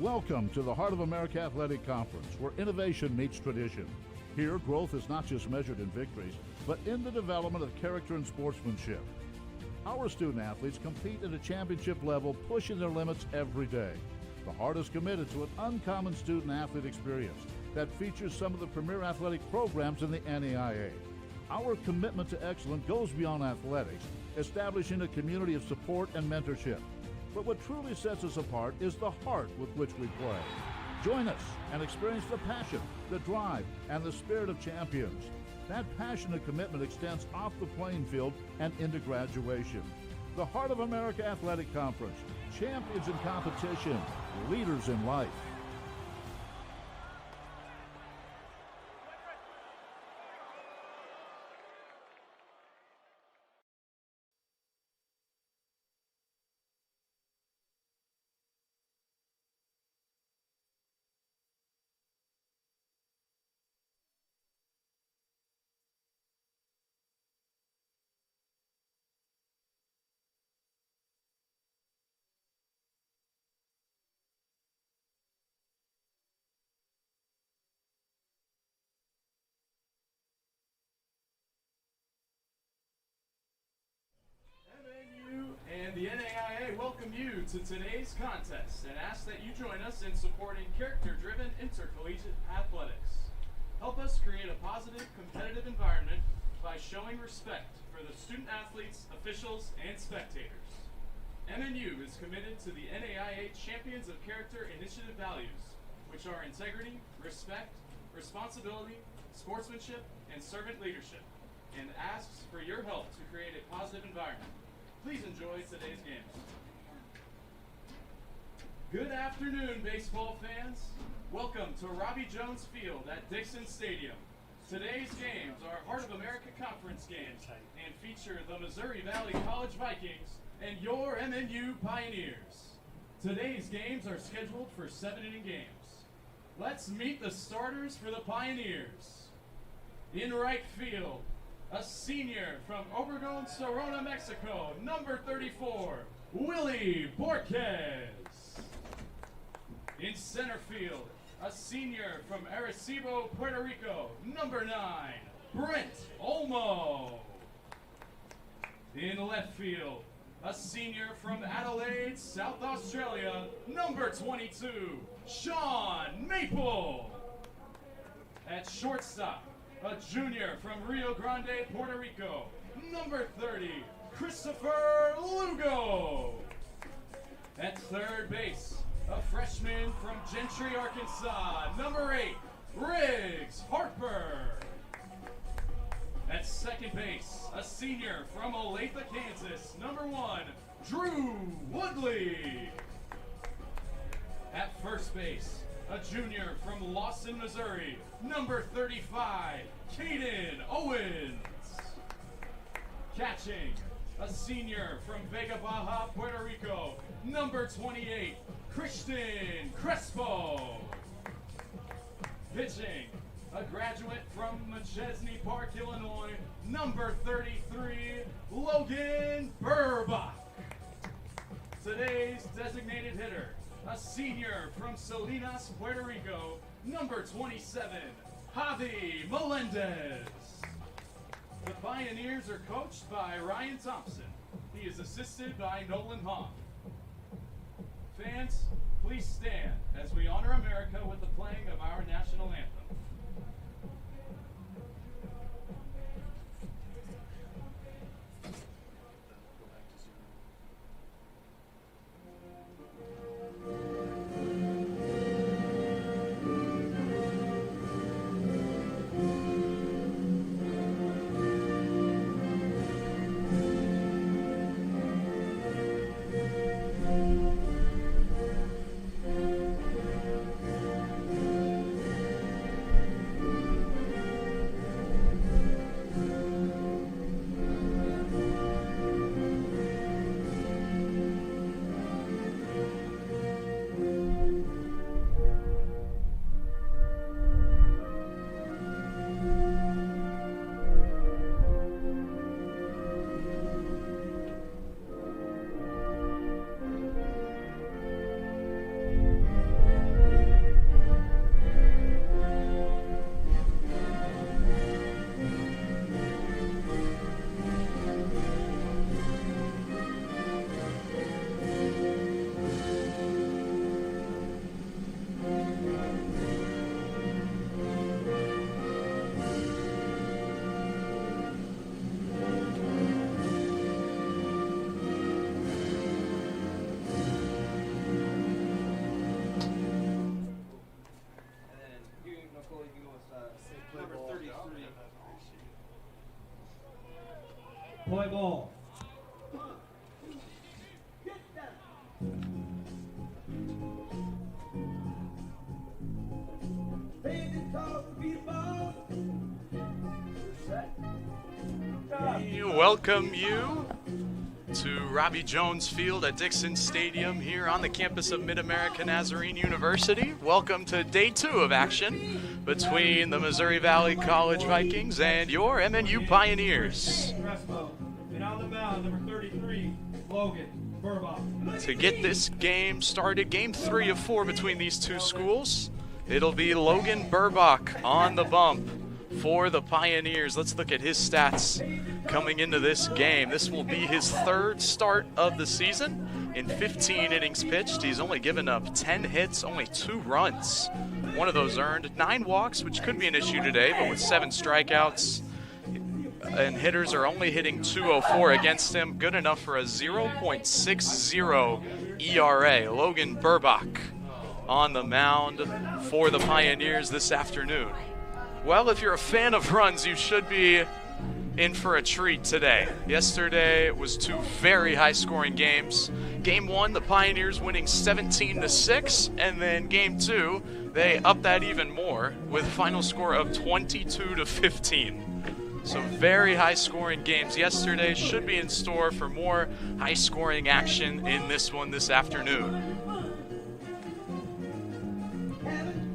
Welcome to the Heart of America Athletic Conference, where innovation meets tradition. Here, growth is not just measured in victories, but in the development of character and sportsmanship. Our student athletes compete at a championship level, pushing their limits every day. The Heart is committed to an uncommon student athlete experience that features some of the premier athletic programs in the NAIA. Our commitment to excellence goes beyond athletics, establishing a community of support and mentorship. But what truly sets us apart is the heart with which we play. Join us and experience the passion, the drive, and the spirit of champions. That passion and commitment extends off the playing field and into graduation. The Heart of America Athletic Conference, champions in competition, leaders in life. MNU and the NAIA welcome you to today's contest and ask that you join us in supporting character-driven intercollegiate athletics. Help us create a positive, competitive environment by showing respect for the student athletes, officials, and spectators. MNU is committed to the NAIA Champions of Character Initiative values, which are integrity, respect, responsibility, sportsmanship, and servant leadership, and asks for your help to create a positive environment. Please enjoy today's games. Good afternoon, baseball fans. Welcome to Robbie Jones Field at Dixon Stadium. Today's games are Heart of America Conference games and feature the Missouri Valley College Vikings and your MNU Pioneers. Today's games are scheduled for 7-inning games. Let's meet the starters for the Pioneers. In right field, a senior from Obregón, Sonora, Mexico, number 34, Willie Borquez. In center field, a senior from Arecibo, Puerto Rico, number 9, Brent Elmo. In left field, a senior from Adelaide, South Australia, number 22, Sean Maple. At shortstop, a junior from Rio Grande, Puerto Rico, number 30, Christopher Lugo. At third base, a freshman from Gentry, Arkansas, number 8, Riggs Harper. At second base, a senior from Olathe, Kansas, number 1, Drew Woodley. At first base, a junior from Lawson, Missouri, number 35, Caden Owens. Catching, a senior from Vega Baja, Puerto Rico, number 28, Christian Crespo. Pitching, a graduate from McChesney Park, Illinois, number 33, Logan Burbach. Today's designated hitter, a senior from Salinas, Puerto Rico, number 27, Javi Melendez. The Pioneers are coached by Ryan Thompson. He is assisted by Nolan Hong. Fans, please stand as we honor America with the playing of our national anthem. Play ball. We welcome you to Robbie Jones Field at Dixon Stadium here on the campus of Mid-America Nazarene University. Welcome to day 2 of action between the Missouri Valley College Vikings and your MNU Pioneers. And on the mound, number 33, Logan Burbach. To get this game started, game 3 of 4 between these two schools, it'll be Logan Burbach on the bump for the Pioneers. Let's look at his stats coming into this game. This will be his 3rd start of the season. In 15 innings pitched, he's only given up 10 hits, only 2 runs. One of those earned, 9 walks, which could be an issue today, but with 7 strikeouts, and hitters are only hitting .204 against him. Good enough for a 0.60 ERA. Logan Burbach on the mound for the Pioneers this afternoon. Well, if you're a fan of runs, you should be in for a treat today. Yesterday was 2 very high-scoring games. Game 1, the Pioneers winning 17-6, and then Game 2, they upped that even more with a final score of 22-15. So very high-scoring games yesterday. Should be in store for more high-scoring action in this one this afternoon.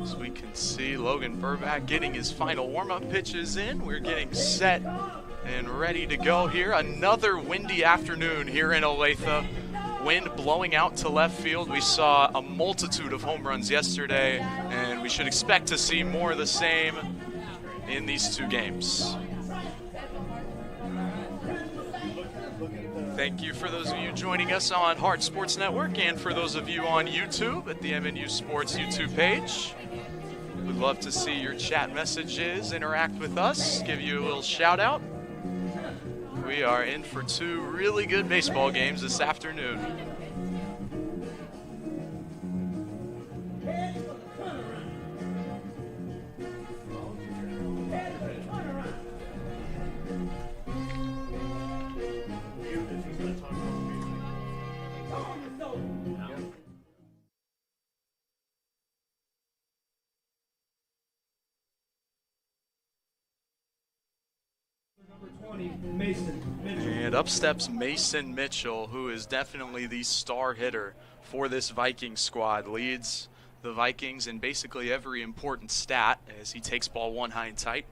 As we can see, Logan Burbach getting his final warm-up pitches in. We're getting set and ready to go here. Another windy afternoon here in Olathe. Wind blowing out to left field. We saw a multitude of home runs yesterday, and we should expect to see more of the same in these 2 games. Thank you for those of you joining us on Hard Sports Network and for those of you on YouTube at the MNU Sports YouTube page. We'd love to see your chat messages, interact with us, give you a little shout out. We are in for 2 really good baseball games this afternoon. And up steps Mason Mitchell, who is definitely the star hitter for this Vikings squad. Leads the Vikings in basically every important stat as he takes ball 1 high and tight.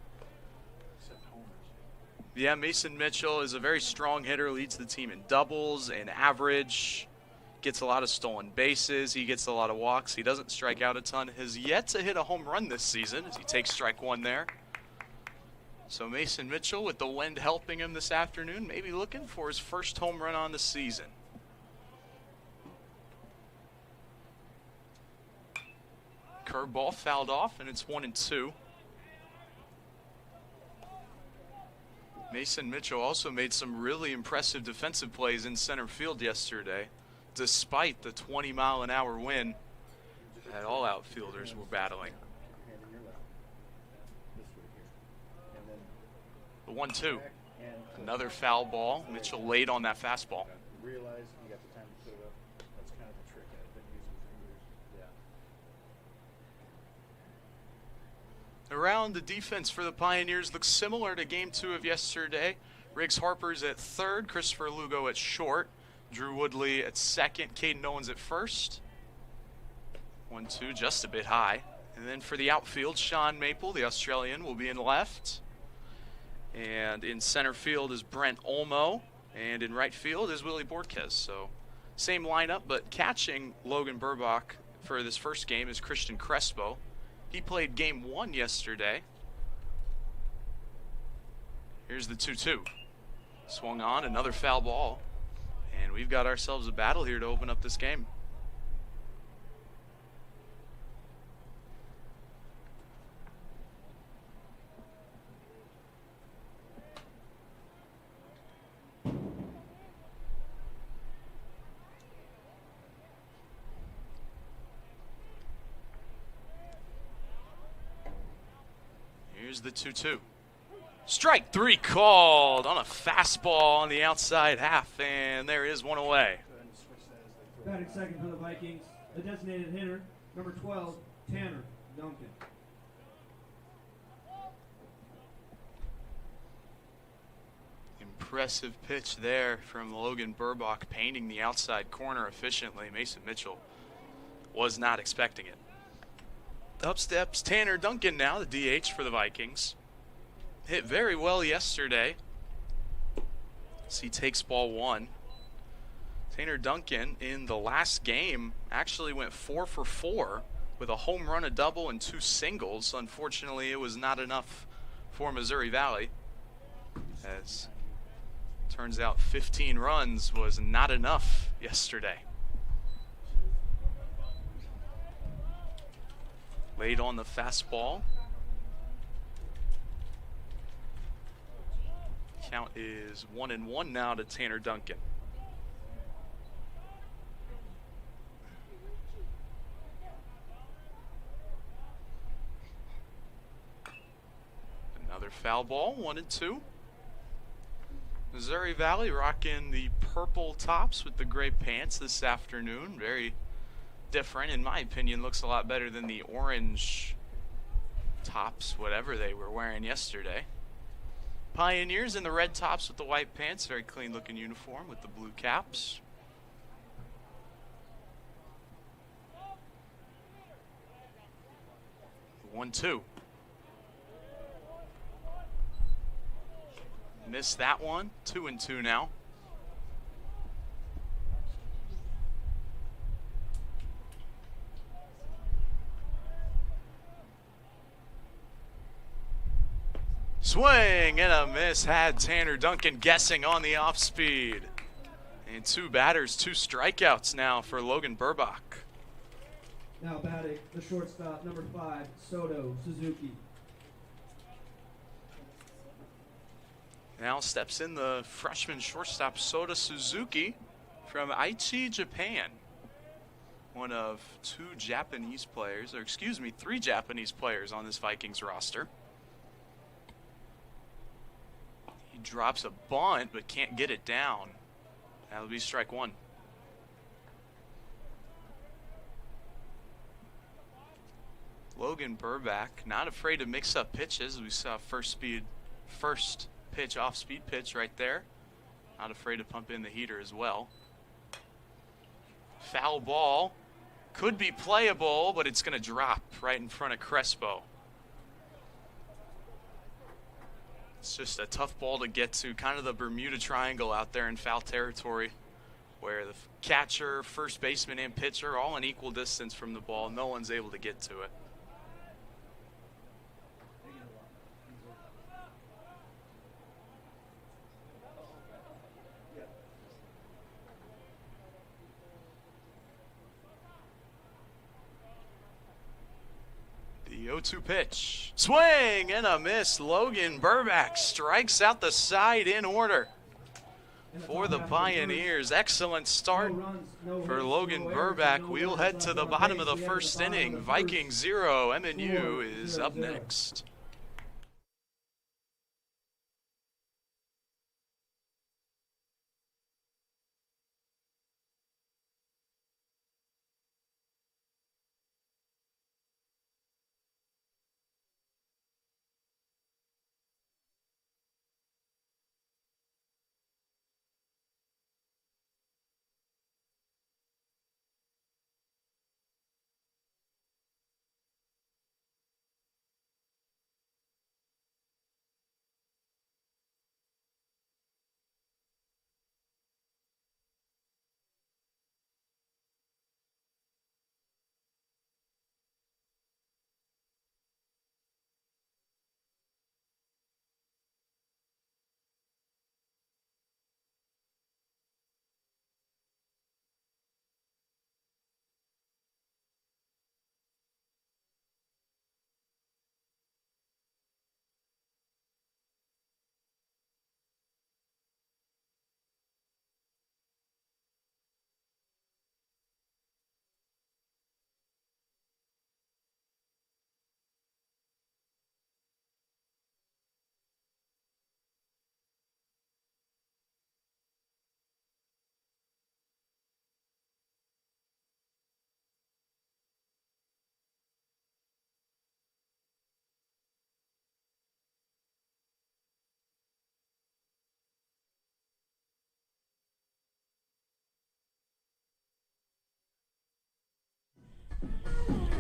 Yeah, Mason Mitchell is a very strong hitter, leads the team in doubles and average, gets a lot of stolen bases, he gets a lot of walks, he doesn't strike out a ton, has yet to hit a home run this season as he takes strike 1 there. So Mason Mitchell, with the wind helping him this afternoon, maybe looking for his first home run on the season. Curveball fouled off, and it's 1-2. Mason Mitchell also made some really impressive defensive plays in center field yesterday, despite the 20-mile-an-hour wind that all outfielders were battling. The 1-2. Another foul ball. Mitchell laid on that fastball. Realize you got the time to put it up. That's kind of the trick. I've been using fingers. Yeah. Around the defense for the Pioneers looks similar to Game 2 of yesterday. Riggs Harper's at 3rd, Christopher Lugo at short, Drew Woodley at 2nd, Caden Owens at 1st. 1-2, just a bit high. And then for the outfield, Sean Maple, the Australian, will be in left. And in center field is Brent Elmo. And in right field is Willie Borquez. So same lineup, but catching Logan Burbach for this first game is Christian Crespo. He played Game 1 yesterday. Here's the 2-2. Swung on, another foul ball. And we've got ourselves a battle here to open up this game. Here's the 2-2. Strike 3 called on a fastball on the outside half, and there is one away. Go ahead and switch that as they throw. Batting second for the Vikings, the designated hitter, number 12, Tanner Duncan. Impressive pitch there from Logan Burbach, painting the outside corner efficiently. Mason Mitchell was not expecting it. Up steps Tanner Duncan now, the DH for the Vikings. Hit very well yesterday as he takes ball 1. Tanner Duncan in the last game actually went 4 for 4 with a home run, a double, and 2 singles. Unfortunately, it was not enough for Missouri Valley, as turns out 15 runs was not enough yesterday. Late on the fastball. Count is 1-1 now to Tanner Duncan. Another foul ball, 1-2. Missouri Valley rocking the purple tops with the gray pants this afternoon. Very different, in my opinion. Looks a lot better than the orange tops, whatever they were wearing yesterday. Pioneers in the red tops with the white pants. Very clean looking uniform with the blue caps. One, two. Missed that one. 2-2 now. Swing and a miss. Had Tanner Duncan guessing on the off speed. And 2 batters, 2 strikeouts now for Logan Burbach. Now batting, the shortstop, number 5, Soto Suzuki. Now steps in the freshman shortstop Sota Suzuki from Aichi, Japan. One of 2 Japanese players, or excuse me, 3 Japanese players on this Vikings roster. He drops a bunt but can't get it down. That'll be strike 1. Logan Burbach not afraid to mix up pitches. We saw first pitch off speed pitch right there. Not afraid to pump in the heater as well. Foul ball. Could be playable, but it's going to drop right in front of Crespo. It's just a tough ball to get to, kind of the Bermuda Triangle out there in foul territory, where the catcher, first baseman, and pitcher are all in equal distance from the ball. No one's able to get to it. The 0-2 pitch. Swing and a miss. Logan Burbach strikes out the side in order for the Pioneers. Excellent start for Logan Burbach. We'll head to the bottom of the first inning. Vikings 0, MNU is up next.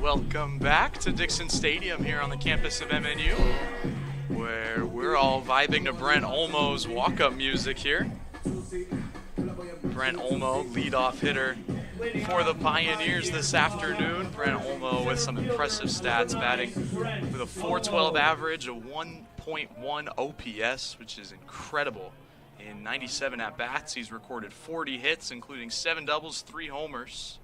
Welcome back to Dixon Stadium here on the campus of MNU, where we're all vibing to Brent Elmo's walk-up music here. Brent Elmo, leadoff hitter for the Pioneers this afternoon. Brent Elmo with some impressive stats, batting with a .412 average, a 1.1 OPS, which is incredible. In 97 at-bats, he's recorded 40 hits, including 7 doubles, 3 homers.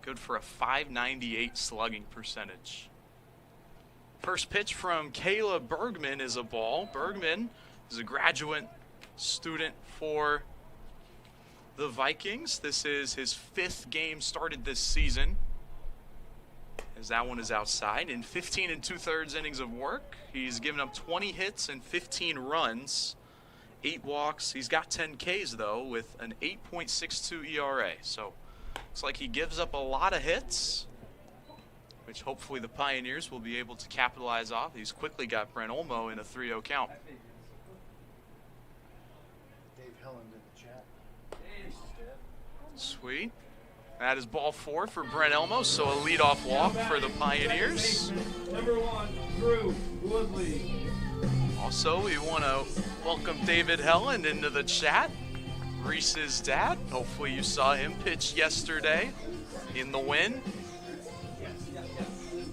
Good for a .598 slugging percentage. First pitch from Kayla Bergman is a ball. Bergman is a graduate student for the Vikings. This is his 5th game started this season, as that one is outside. In 15 2/3 innings of work, he's given up 20 hits and 15 runs, 8 walks. He's got 10 Ks, though, with an 8.62 ERA. So looks like he gives up a lot of hits, which hopefully the Pioneers will be able to capitalize off. He's quickly got Brent Elmo in a 3-0 count. Dave Helland in the chat. Sweet. That is ball 4 for Brent Elmo, so a leadoff walk for the Pioneers. Number 1, Drew Woodley. Also, we want to welcome David Helland into the chat. Reese's dad. Hopefully you saw him pitch yesterday in the win.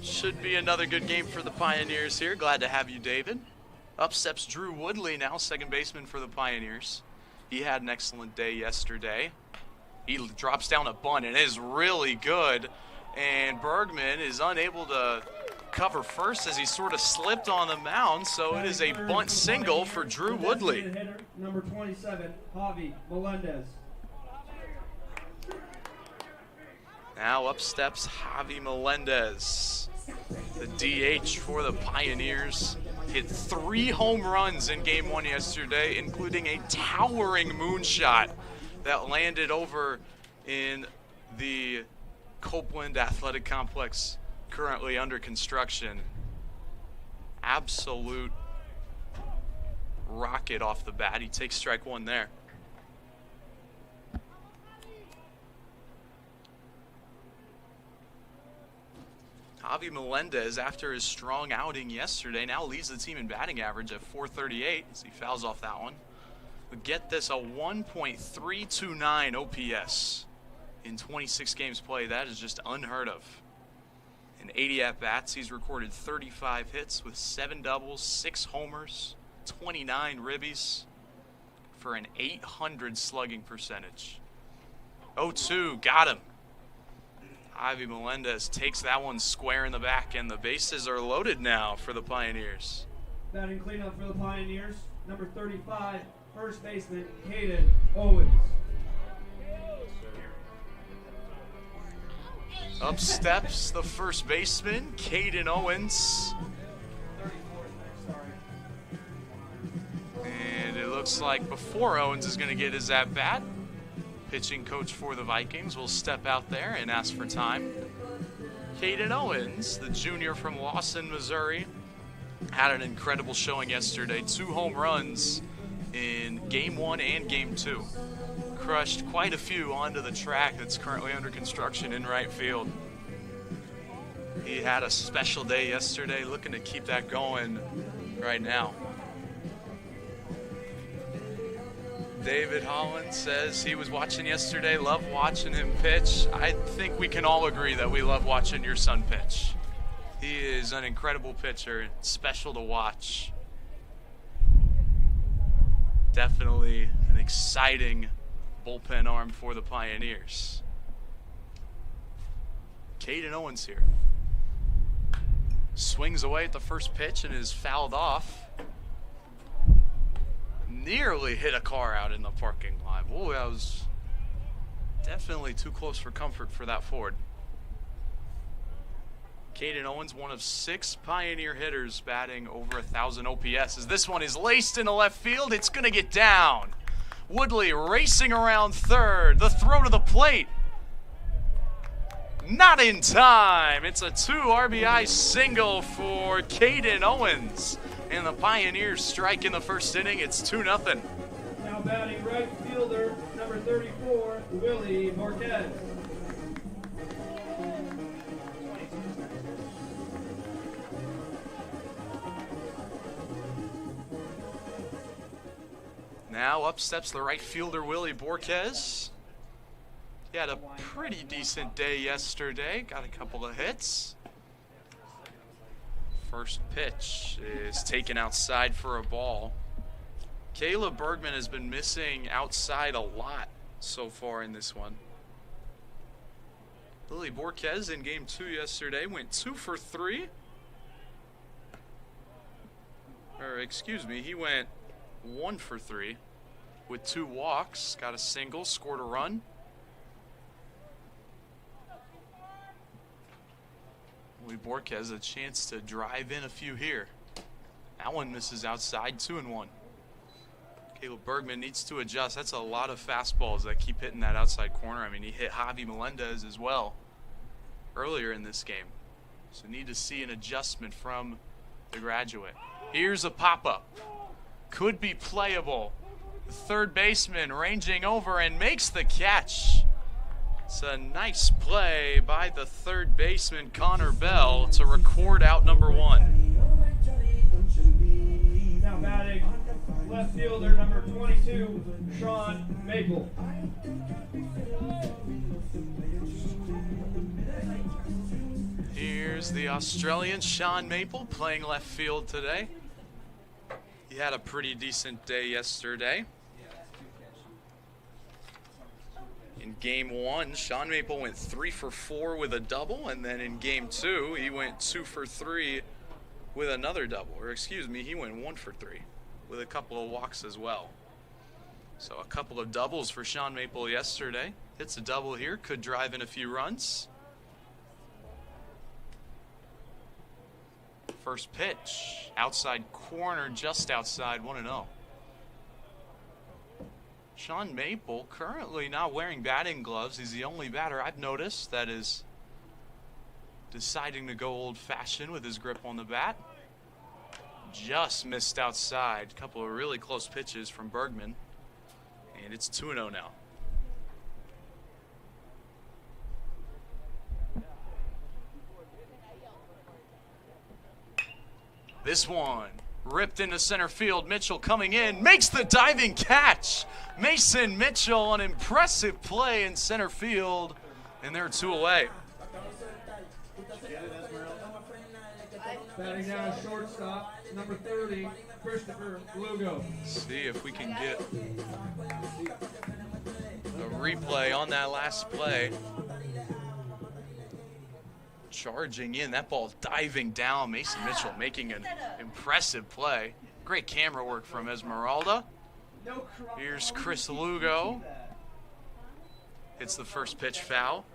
Should be another good game for the Pioneers here. Glad to have you, David. Up steps Drew Woodley now, second baseman for the Pioneers. He had an excellent day yesterday. He drops down a bunt and is really good. And Bergman is unable to cover first as he sort of slipped on the mound, so it is a bunt single for Drew Woodley. Hitter, number 27, Javi Melendez. Now up steps Javi Melendez. The DH for the Pioneers hit 3 home runs in Game 1 yesterday, including a towering moonshot that landed over in the Copeland Athletic Complex, currently under construction. Absolute rocket off the bat. He takes strike 1 there. Javi Melendez, after his strong outing yesterday, now leads the team in batting average at .438 as he fouls off that one. But get this, a 1.329 OPS in 26 games played. That is just unheard of. In 80 at-bats, he's recorded 35 hits with 7 doubles, 6 homers, 29 ribbies for an .800 slugging percentage. 0-2, got him. Javi Melendez takes that one square in the back, and the bases are loaded now for the Pioneers. Batting cleanup for the Pioneers, number 35, first baseman Hayden Owens. Up steps the first baseman, Caden Owens. And it looks like before Owens is going to get his at-bat, pitching coach for the Vikings will step out there and ask for time. Caden Owens, the junior from Lawson, Missouri, had an incredible showing yesterday. 2 home runs in Game 1 and Game 2. Crushed quite a few onto the track that's currently under construction in right field. He had a special day yesterday, looking to keep that going right now. David Holland says he was watching yesterday, loved watching him pitch. I think we can all agree that we love watching your son pitch. He is an incredible pitcher, special to watch. Definitely an exciting bullpen arm for the Pioneers. Caden Owens here. Swings away at the first pitch and is fouled off. Nearly hit a car out in the parking lot. Whoa, that was definitely too close for comfort for that Ford. Caden Owens, one of 6 Pioneer hitters batting over 1,000 OPS. As this one is laced into left field, it's going to get down. Woodley racing around third. The throw to the plate. Not in time. It's a 2 RBI single for Caden Owens. And the Pioneers strike in the first inning. It's 2-0. Now batting right fielder, number 34, Willie Marquez. Now up steps the right fielder, Willie Borquez. He had a pretty decent day yesterday. Got a couple of hits. First pitch is taken outside for a ball. Caleb Bergman has been missing outside a lot so far in this one. Willie Borquez in game 2 yesterday went 2 for 3. Or excuse me, he went 1 for 3 with 2 walks. Got a single, scored a run. Willie Borquez a chance to drive in a few here. That one misses outside, 2-1. Caleb Bergman needs to adjust. That's a lot of fastballs that keep hitting that outside corner. I mean, he hit Javi Melendez as well earlier in this game. So need to see an adjustment from the graduate. Here's a pop-up. Could be playable. The third baseman ranging over and makes the catch. It's a nice play by the third baseman, Connor Bell, to record out number 1. Now batting left fielder number 22, Sean Maple. Here's the Australian, Sean Maple, playing left field today. He had a pretty decent day yesterday. In game 1, Sean Maple went 3 for 4 with a double, and then in game 2, he went 2 for 3 with another double. Or excuse me, he went 1 for 3 with a couple of walks as well. So a couple of doubles for Sean Maple yesterday. Hits a double here, could drive in a few runs. First pitch, outside corner, just outside, 1-0. Sean Maple currently not wearing batting gloves. He's the only batter I've noticed that is deciding to go old-fashioned with his grip on the bat. Just missed outside. A couple of really close pitches from Bergman. And it's 2-0 now. This one ripped into center field. Mitchell coming in, makes the diving catch. Mason Mitchell, an impressive play in center field, and they're 2 away. Batting down shortstop, number 30, Christopher Lugo. See if we can get a replay on that last play. Charging in, that ball diving down. Mason Mitchell making an impressive play. Great camera work from Esmeralda. Here's Chris Lugo. Hits the first pitch foul.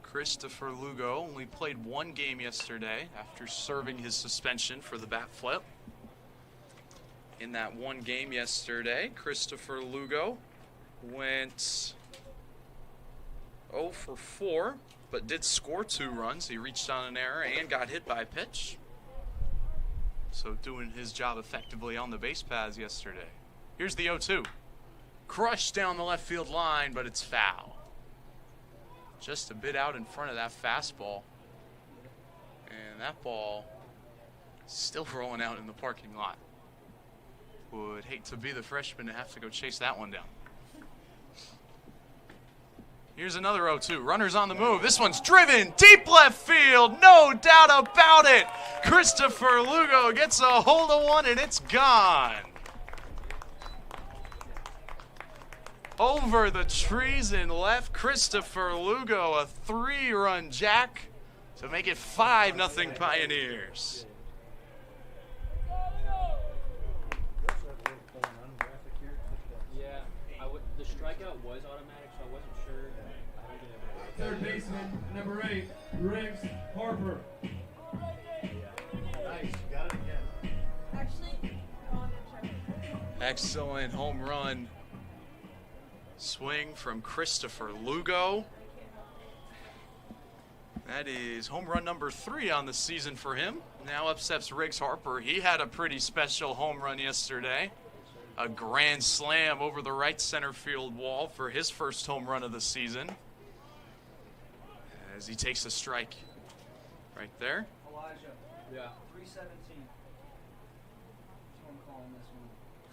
Christopher Lugo only played 1 game yesterday after serving his suspension for the bat flip. In that 1 game yesterday, Christopher Lugo went 0 for 4, but did score 2 runs. He reached on an error and got hit by a pitch. So doing his job effectively on the base paths yesterday. Here's the 0-2. Crushed down the left field line, but it's foul. Just a bit out in front of that fastball. And that ball is still rolling out in the parking lot. Would hate to be the freshman to have to go chase that one down. Here's another 0-2. Runners on the move. This one's driven deep left field. No doubt about it. Christopher Lugo gets a hold of one, and it's gone. Over the trees in left, Christopher Lugo, a 3-run jack to make it 5-0 Pioneers. The strikeout was automatic, so I wasn't sure. Third baseman, number 8, Riggs Harper. Nice, you got it again. Excellent home run swing from Christopher Lugo. That is home run number 3 on the season for him. Now up steps Riggs Harper. He had a pretty special home run yesterday. A grand slam over the right center field wall for his first home run of the season. as he takes a strike right there. Elijah. Yeah. 317. So I'm calling this one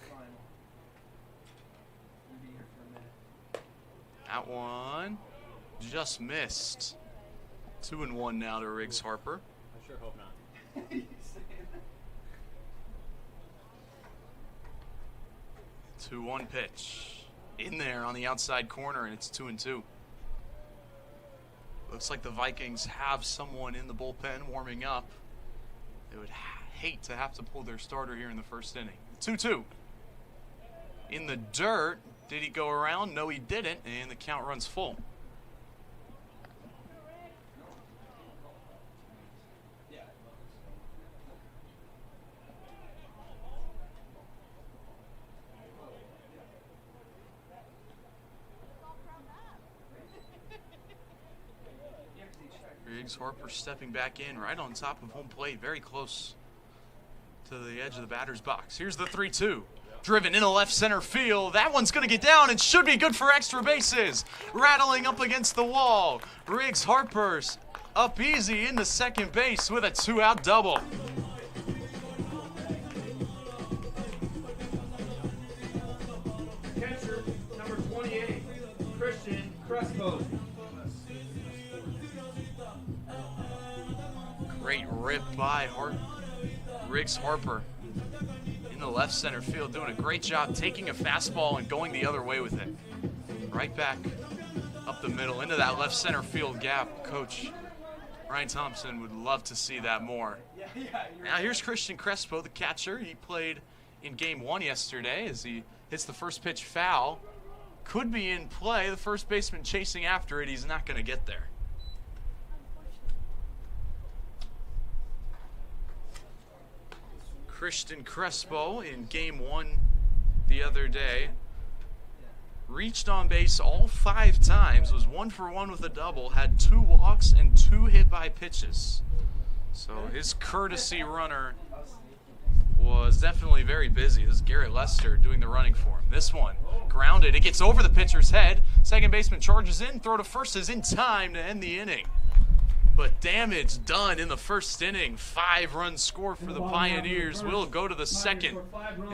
final. We'll be here for a minute. That one just missed. 2-1 now to Riggs Harper. I sure hope not. 2-1 pitch. In there on the outside corner, and it's 2-2. Looks like the Vikings have someone in the bullpen warming up. They would hate to have to pull their starter here in the first inning. 2-2. In the dirt. Did he go around? No, he didn't, and the count runs full. Riggs Harper stepping back in right on top of home plate, very close to the edge of the batter's box. Here's the 3-2. Driven into left center field. That one's going to get down and should be good for extra bases. Rattling up against the wall. Riggs Harper's up easy into second base with a 2-out double. Catcher, number 28, Christian Crespo. Great rip by Riggs Harper in the left center field, doing a great job taking a fastball and going the other way with it. Right back up the middle into that left center field gap. Coach Ryan Thompson would love to see that more. Now here's Christian Crespo, the catcher. He played in game 1 yesterday as he hits the first pitch foul. Could be in play. The first baseman chasing after it. He's not going to get there. Christian Crespo in game 1 the other day reached on base all 5 times, was 1 for 1 with a double, had 2 walks and 2 hit by pitches. So his courtesy runner was definitely very busy. This is Garrett Lester doing the running for him. This one grounded. It gets over the pitcher's head. Second baseman charges in. Throw to first is in time to end the inning. But damage done in the first inning. 5-run score for the Pioneers. Will go to the second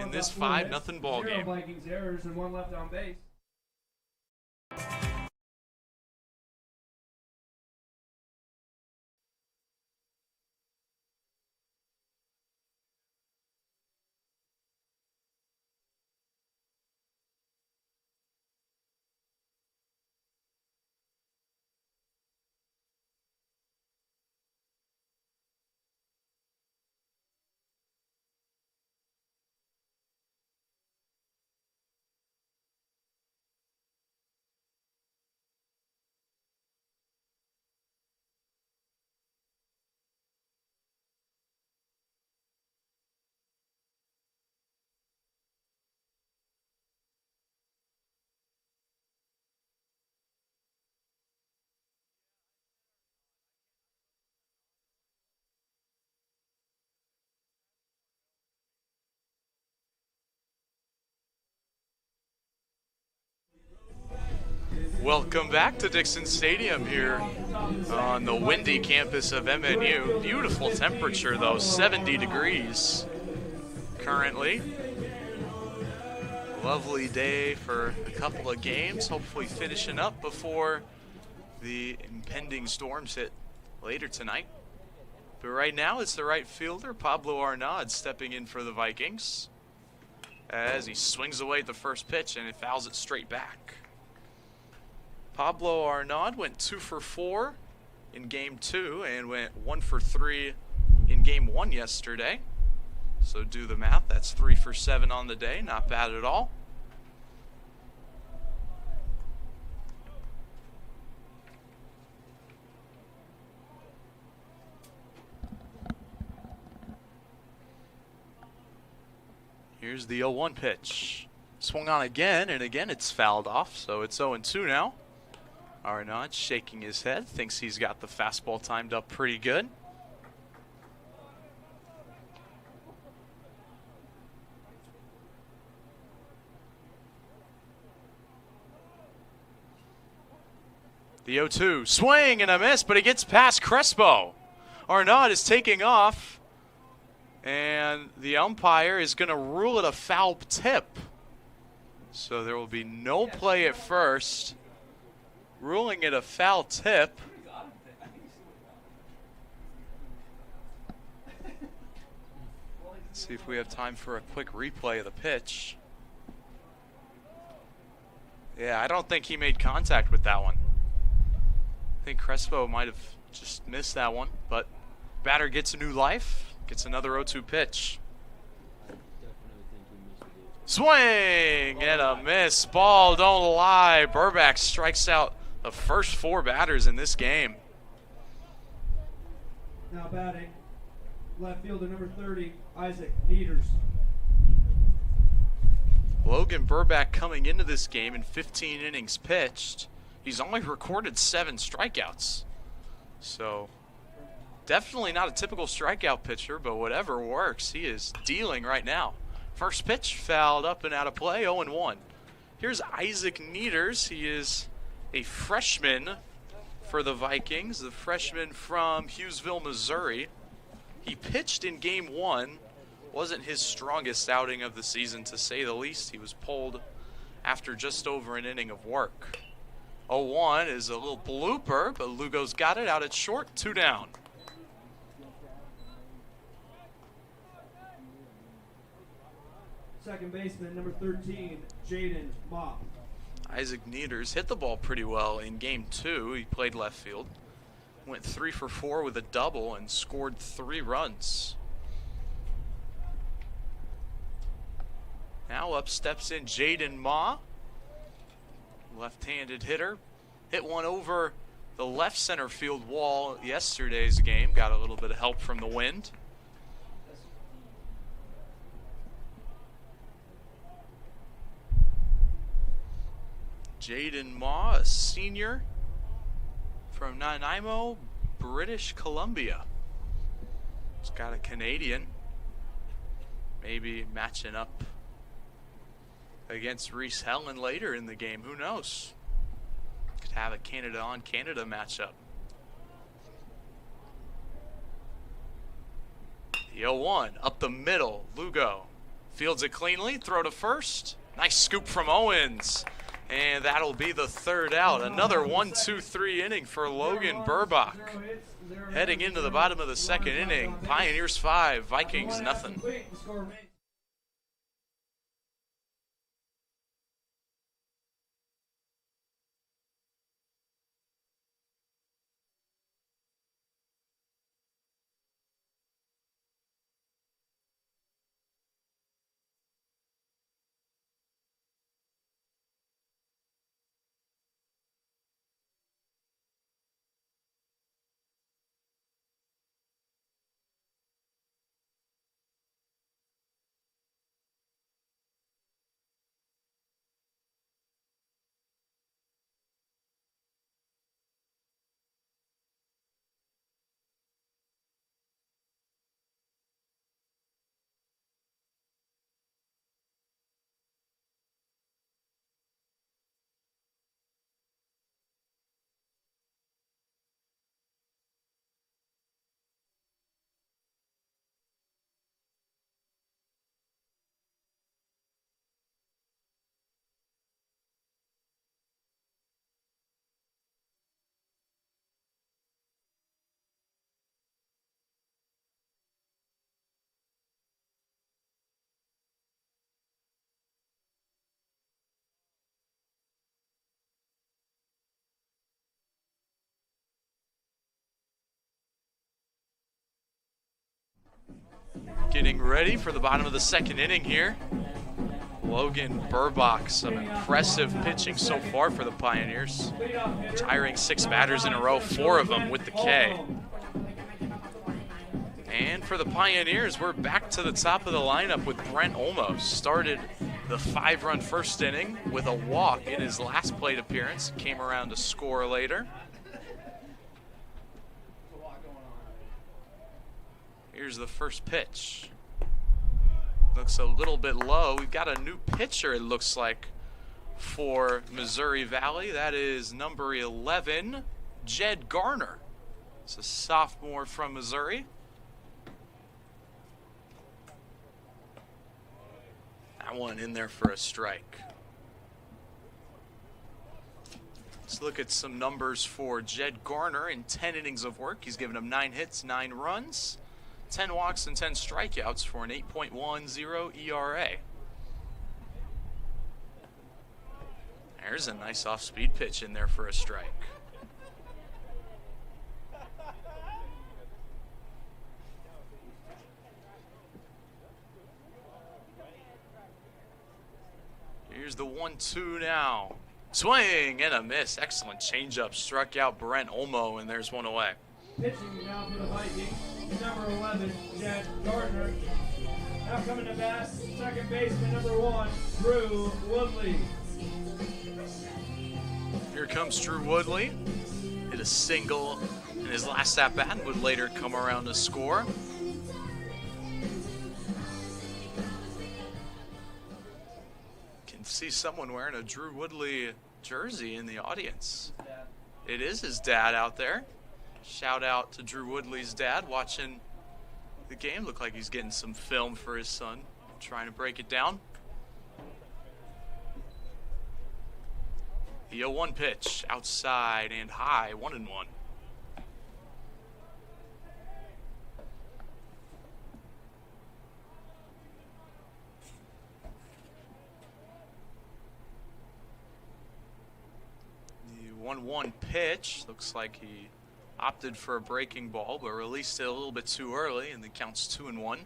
in this 5-0 ball game. 0 Vikings errors and 1 left on base. Welcome back to Dixon Stadium here on the windy campus of MNU. Beautiful temperature though, 70 degrees currently. Lovely day for a couple of games, hopefully finishing up before the impending storms hit later tonight. But right now it's the right fielder, Pablo Arnaud, stepping in for the Vikings as he swings away at the first pitch and it fouls it straight back. Pablo Arnaud went 2 for 4 in game 2 and went 1 for 3 in game 1 yesterday. So do the math, that's 3 for 7 on the day, not bad at all. Here's the 0-1 pitch. Swung on again, and again it's fouled off, so it's 0-2 now. Arnaud shaking his head, thinks he's got the fastball timed up pretty good. The 0-2, swing and a miss, but it gets past Crespo. Arnaud is taking off, and the umpire is going to rule it a foul tip. So there will be no play at first, ruling it a foul tip. Let's see if we have time for a quick replay of the pitch. Yeah, I don't think he made contact with that one. I think Crespo might have just missed that one, but batter gets a new life, gets another 0-2 pitch. Swing and a miss. Ball don't lie. Burback strikes out the first 4 batters in this game. Now batting, left fielder number 30, Isaac Nieders. Logan Burback coming into this game in 15 innings pitched. He's only recorded 7 strikeouts. So definitely not a typical strikeout pitcher, but whatever works, he is dealing right now. First pitch fouled up and out of play, 0-1. Here's Isaac Nieders. He is a freshman for the Vikings, the freshman from Hughesville, Missouri. He pitched in game 1. Wasn't his strongest outing of the season, to say the least. He was pulled after just over an inning of work. 0-1 is a little blooper, but Lugo's got it out at short, 2 down. Second baseman number 13, Jaden Mopp. Isaac Nieders hit the ball pretty well in game 2. He played left field. Went 3 for 4 with a double and scored 3 runs. Now up steps in Jaden Ma, left-handed hitter. Hit one over the left center field wall yesterday's game. Got a little bit of help from the wind. Jaden Ma, a senior from Nanaimo, British Columbia. He's got a Canadian. Maybe matching up against Reese Helen later in the game. Who knows? Could have a Canada on Canada matchup. The 0-1 up the middle. Lugo fields it cleanly. Throw to first. Nice scoop from Owens. And that'll be the 3rd out. Another 1-2-3 inning for Logan Burbach. Heading into the bottom of the 2nd inning. Pioneers 5, Vikings nothing. Getting ready for the bottom of the 2nd inning here. Logan Burbach, some impressive pitching so far for the Pioneers. Retiring 6 batters in a row, 4 of them with the K. And for the Pioneers, we're back to the top of the lineup with Brent Elmo. Started the 5-run first inning with a walk in his last plate appearance. Came around to score later. Here's the first pitch. Looks a little bit low. We've got a new pitcher, it looks like, for Missouri Valley. That is number 11, Jed Garner. It's a sophomore from Missouri. That one in there for a strike. Let's look at some numbers for Jed Garner in 10 innings of work. He's given him 9 hits, 9 runs, 10 walks, and 10 strikeouts for an 8.10 ERA. There's a nice off-speed pitch in there for a strike. Here's the 1-2 now. Swing and a miss. Excellent changeup. Struck out Brent Elmo, and there's one away. Pitching now for the Vikings, number 11, Jed Gardner. Now coming to bat, second baseman number 1, Drew Woodley. Here comes Drew Woodley. Hit a single in his last at-bat, would later come around to score. Can see someone wearing a Drew Woodley jersey in the audience. It is his dad out there. Shout out to Drew Woodley's dad watching the game. Look like he's getting some film for his son, trying to break it down. The 0-1 pitch, outside and high, 1-1. The 1-1 pitch, looks like he opted for a breaking ball, but released it a little bit too early, and the count's 2-1.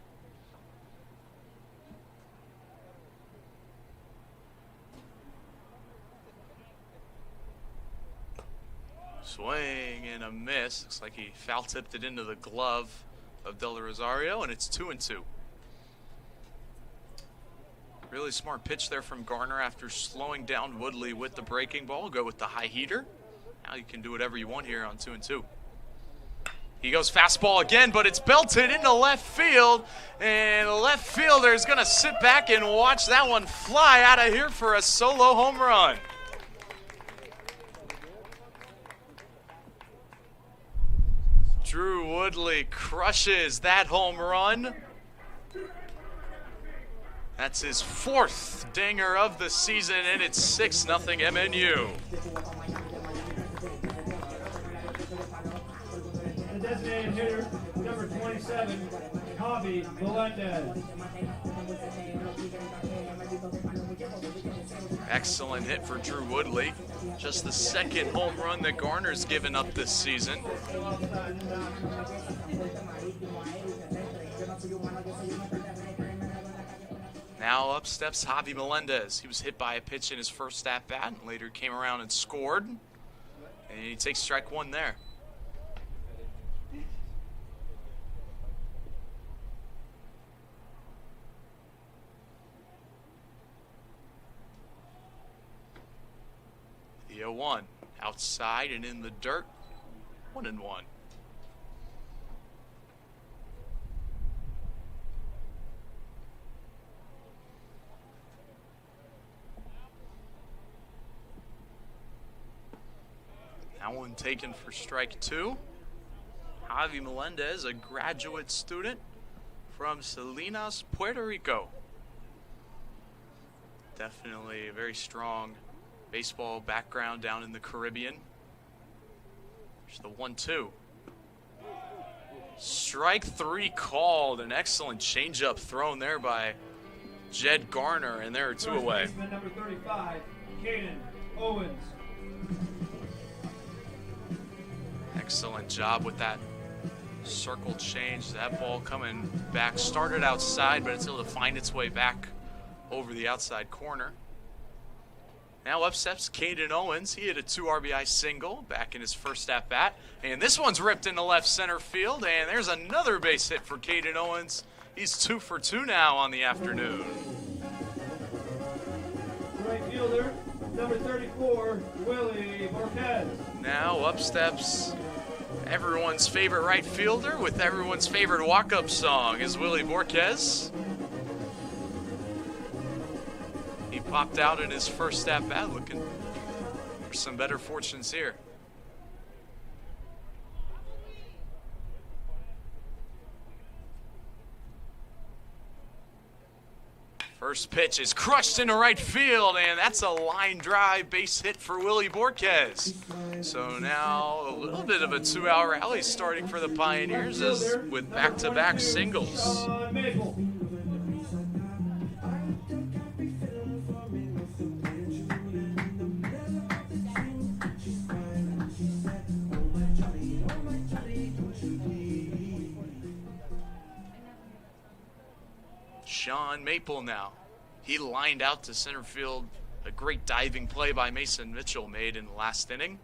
Swing and a miss. Looks like he foul tipped it into the glove of Del Rosario, and it's 2-2. Really smart pitch there from Garner after slowing down Woodley with the breaking ball. Go with the high heater. Now you can do whatever you want here on 2-2. He goes fastball again, but it's belted into left field, and the left fielder is going to sit back and watch that one fly out of here for a solo home run. Drew Woodley crushes that home run. That's his 4th dinger of the season, and it's 6-0 MNU. The designated hitter, number 27, Javi Melendez. Excellent hit for Drew Woodley. Just the 2nd home run that Garner's given up this season. Now up steps Javi Melendez. He was hit by a pitch in his first at-bat and later came around and scored. And he takes strike 1 there. The 0-1 outside and in the dirt. 1-1. That one taken for strike 2. Javi Melendez, a graduate student from Salinas, Puerto Rico. Definitely a very strong baseball background down in the Caribbean. There's the 1-2. Strike 3 called. An excellent changeup thrown there by Jed Garner, and there are 2 away. Number 35, Caden Owens. Excellent job with that circle change. That ball coming back. Started outside, but it's able to find its way back over the outside corner. Now up steps Caden Owens. He hit a 2 RBI single back in his first at-bat. And this one's ripped into left center field. And there's another base hit for Caden Owens. He's 2 for 2 now on the afternoon. Right fielder, number 34, Willie Marquez. Now up steps everyone's favorite right fielder with everyone's favorite walk-up song is Willie Borquez. He popped out in his first at bat, looking for some better fortunes here. First pitch is crushed into right field, and that's a line drive base hit for Willie Borquez. So now a little bit of a 2-out rally starting for the Pioneers as with back-to-back singles. Sean Maple. Sean Maple now. He lined out to center field. A great diving play by Mason Mitchell made in the last inning.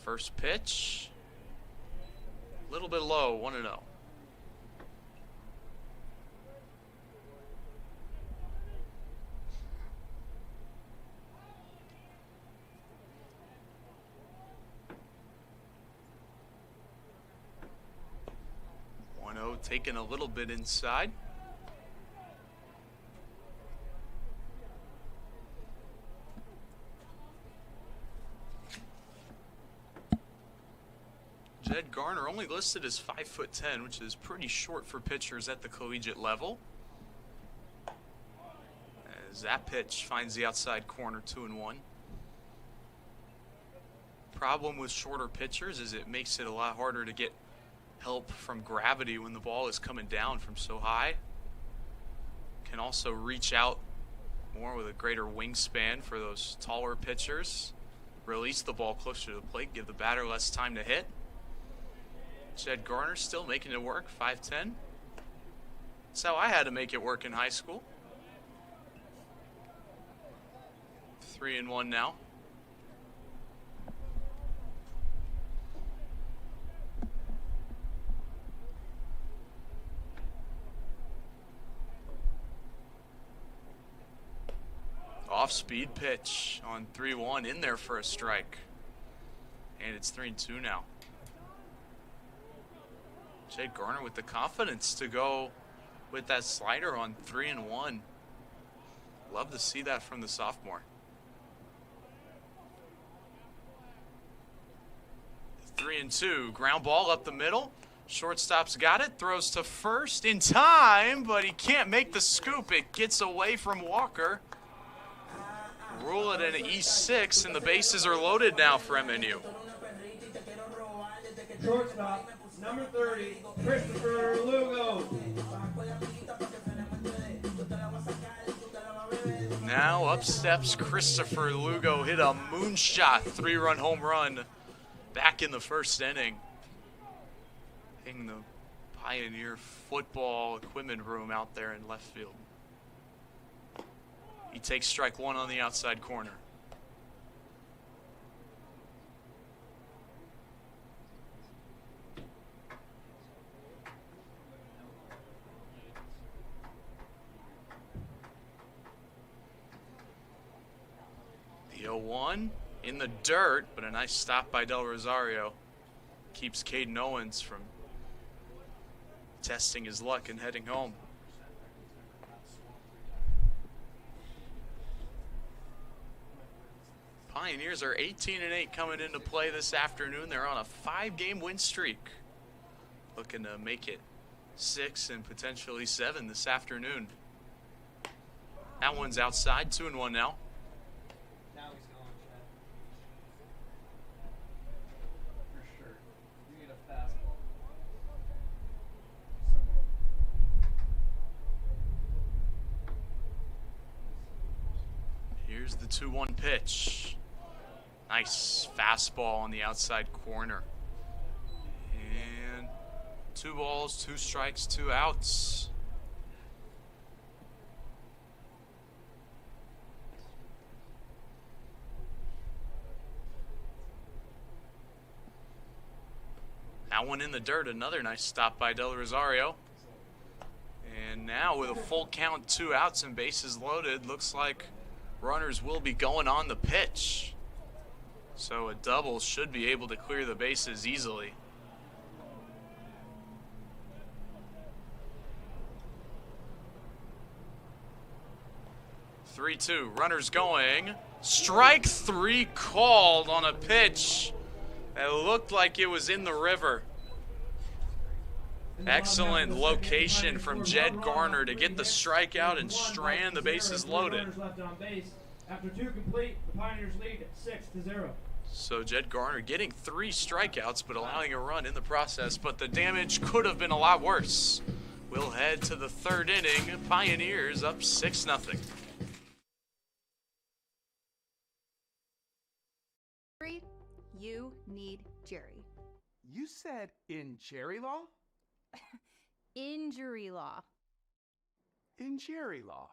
First pitch. A little bit low, 1-0. Taken a little bit inside. Jed Garner only listed as 5'10", which is pretty short for pitchers at the collegiate level. As that pitch finds the outside corner, 2-1. Problem with shorter pitchers is it makes it a lot harder to get help from gravity when the ball is coming down from so high. Can also reach out more with a greater wingspan for those taller pitchers. Release the ball closer to the plate, give the batter less time to hit. Jed Garner still making it work, 5'10". That's how I had to make it work in high school. 3-1 now. Off-speed pitch on 3-1 in there for a strike. And it's 3-2 now. Jed Garner with the confidence to go with that slider on 3-1. Love to see that from the sophomore. 3-2, ground ball up the middle. Shortstop's got it, throws to first in time, but he can't make the scoop. It gets away from Walker. Rule it an E6, and the bases are loaded now for MNU. Shortstop, number 30, Christopher Lugo. Now up steps Christopher Lugo, hit a moonshot 3-run home run back in the first inning. Hitting the Pioneer football equipment room out there in left field. He takes strike one on the outside corner. The 0-1 in the dirt, but a nice stop by Del Rosario. Keeps Caden Owens from testing his luck and heading home. Pioneers are 18-8 coming into play this afternoon. They're on a 5-game win streak. Looking to make it 6 and potentially 7 this afternoon. That one's outside, 2-1 now. Now he's gone, Chad. For sure. You need a fastball. Here's the 2-1 pitch. Nice fastball on the outside corner. And 2 balls, 2 strikes, 2 outs. That one in the dirt, another nice stop by Del Rosario. And now with a full count, 2 outs and bases loaded, looks like runners will be going on the pitch. So a double should be able to clear the bases easily. 3-2. Runners going. Strike 3 called on a pitch that looked like it was in the river. Excellent location from Jed Garner to get the strikeout and strand the bases loaded. After 2 complete, the Pioneers lead 6-0. So Jed Garner getting 3 strikeouts but allowing a run in the process, but the damage could have been a lot worse. We'll head to the 3rd inning. Pioneers up 6-0. You need Jerry. You said in Jerry law? Injury law. In Jerry law.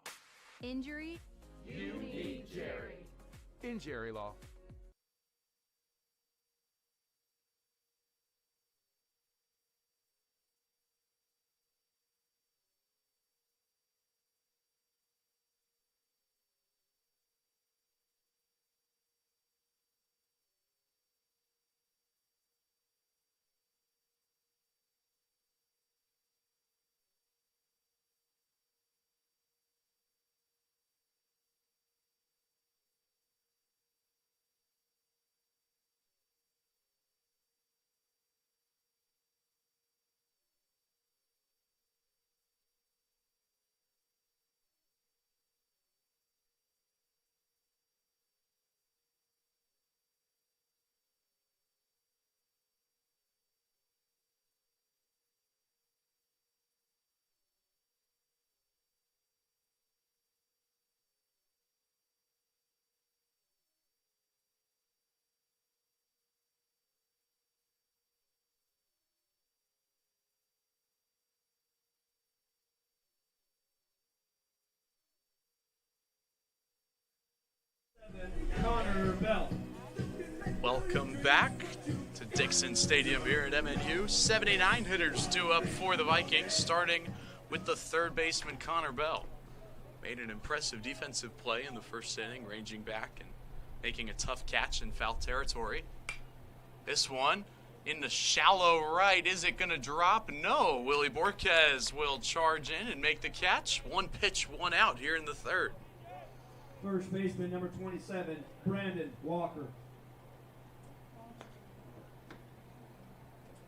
Injury? You need Jerry. In Jerry law. Connor Bell. Welcome back to Dixon Stadium here at MNU. 79 hitters due up for the Vikings, starting with the 3rd baseman Connor Bell. Made an impressive defensive play in the 1st inning, ranging back and making a tough catch in foul territory. This one in the shallow right. Is it going to drop? No. Willie Borquez will charge in and make the catch. 1 pitch, 1 out here in the 3rd. First baseman number 27, Brandon Walker.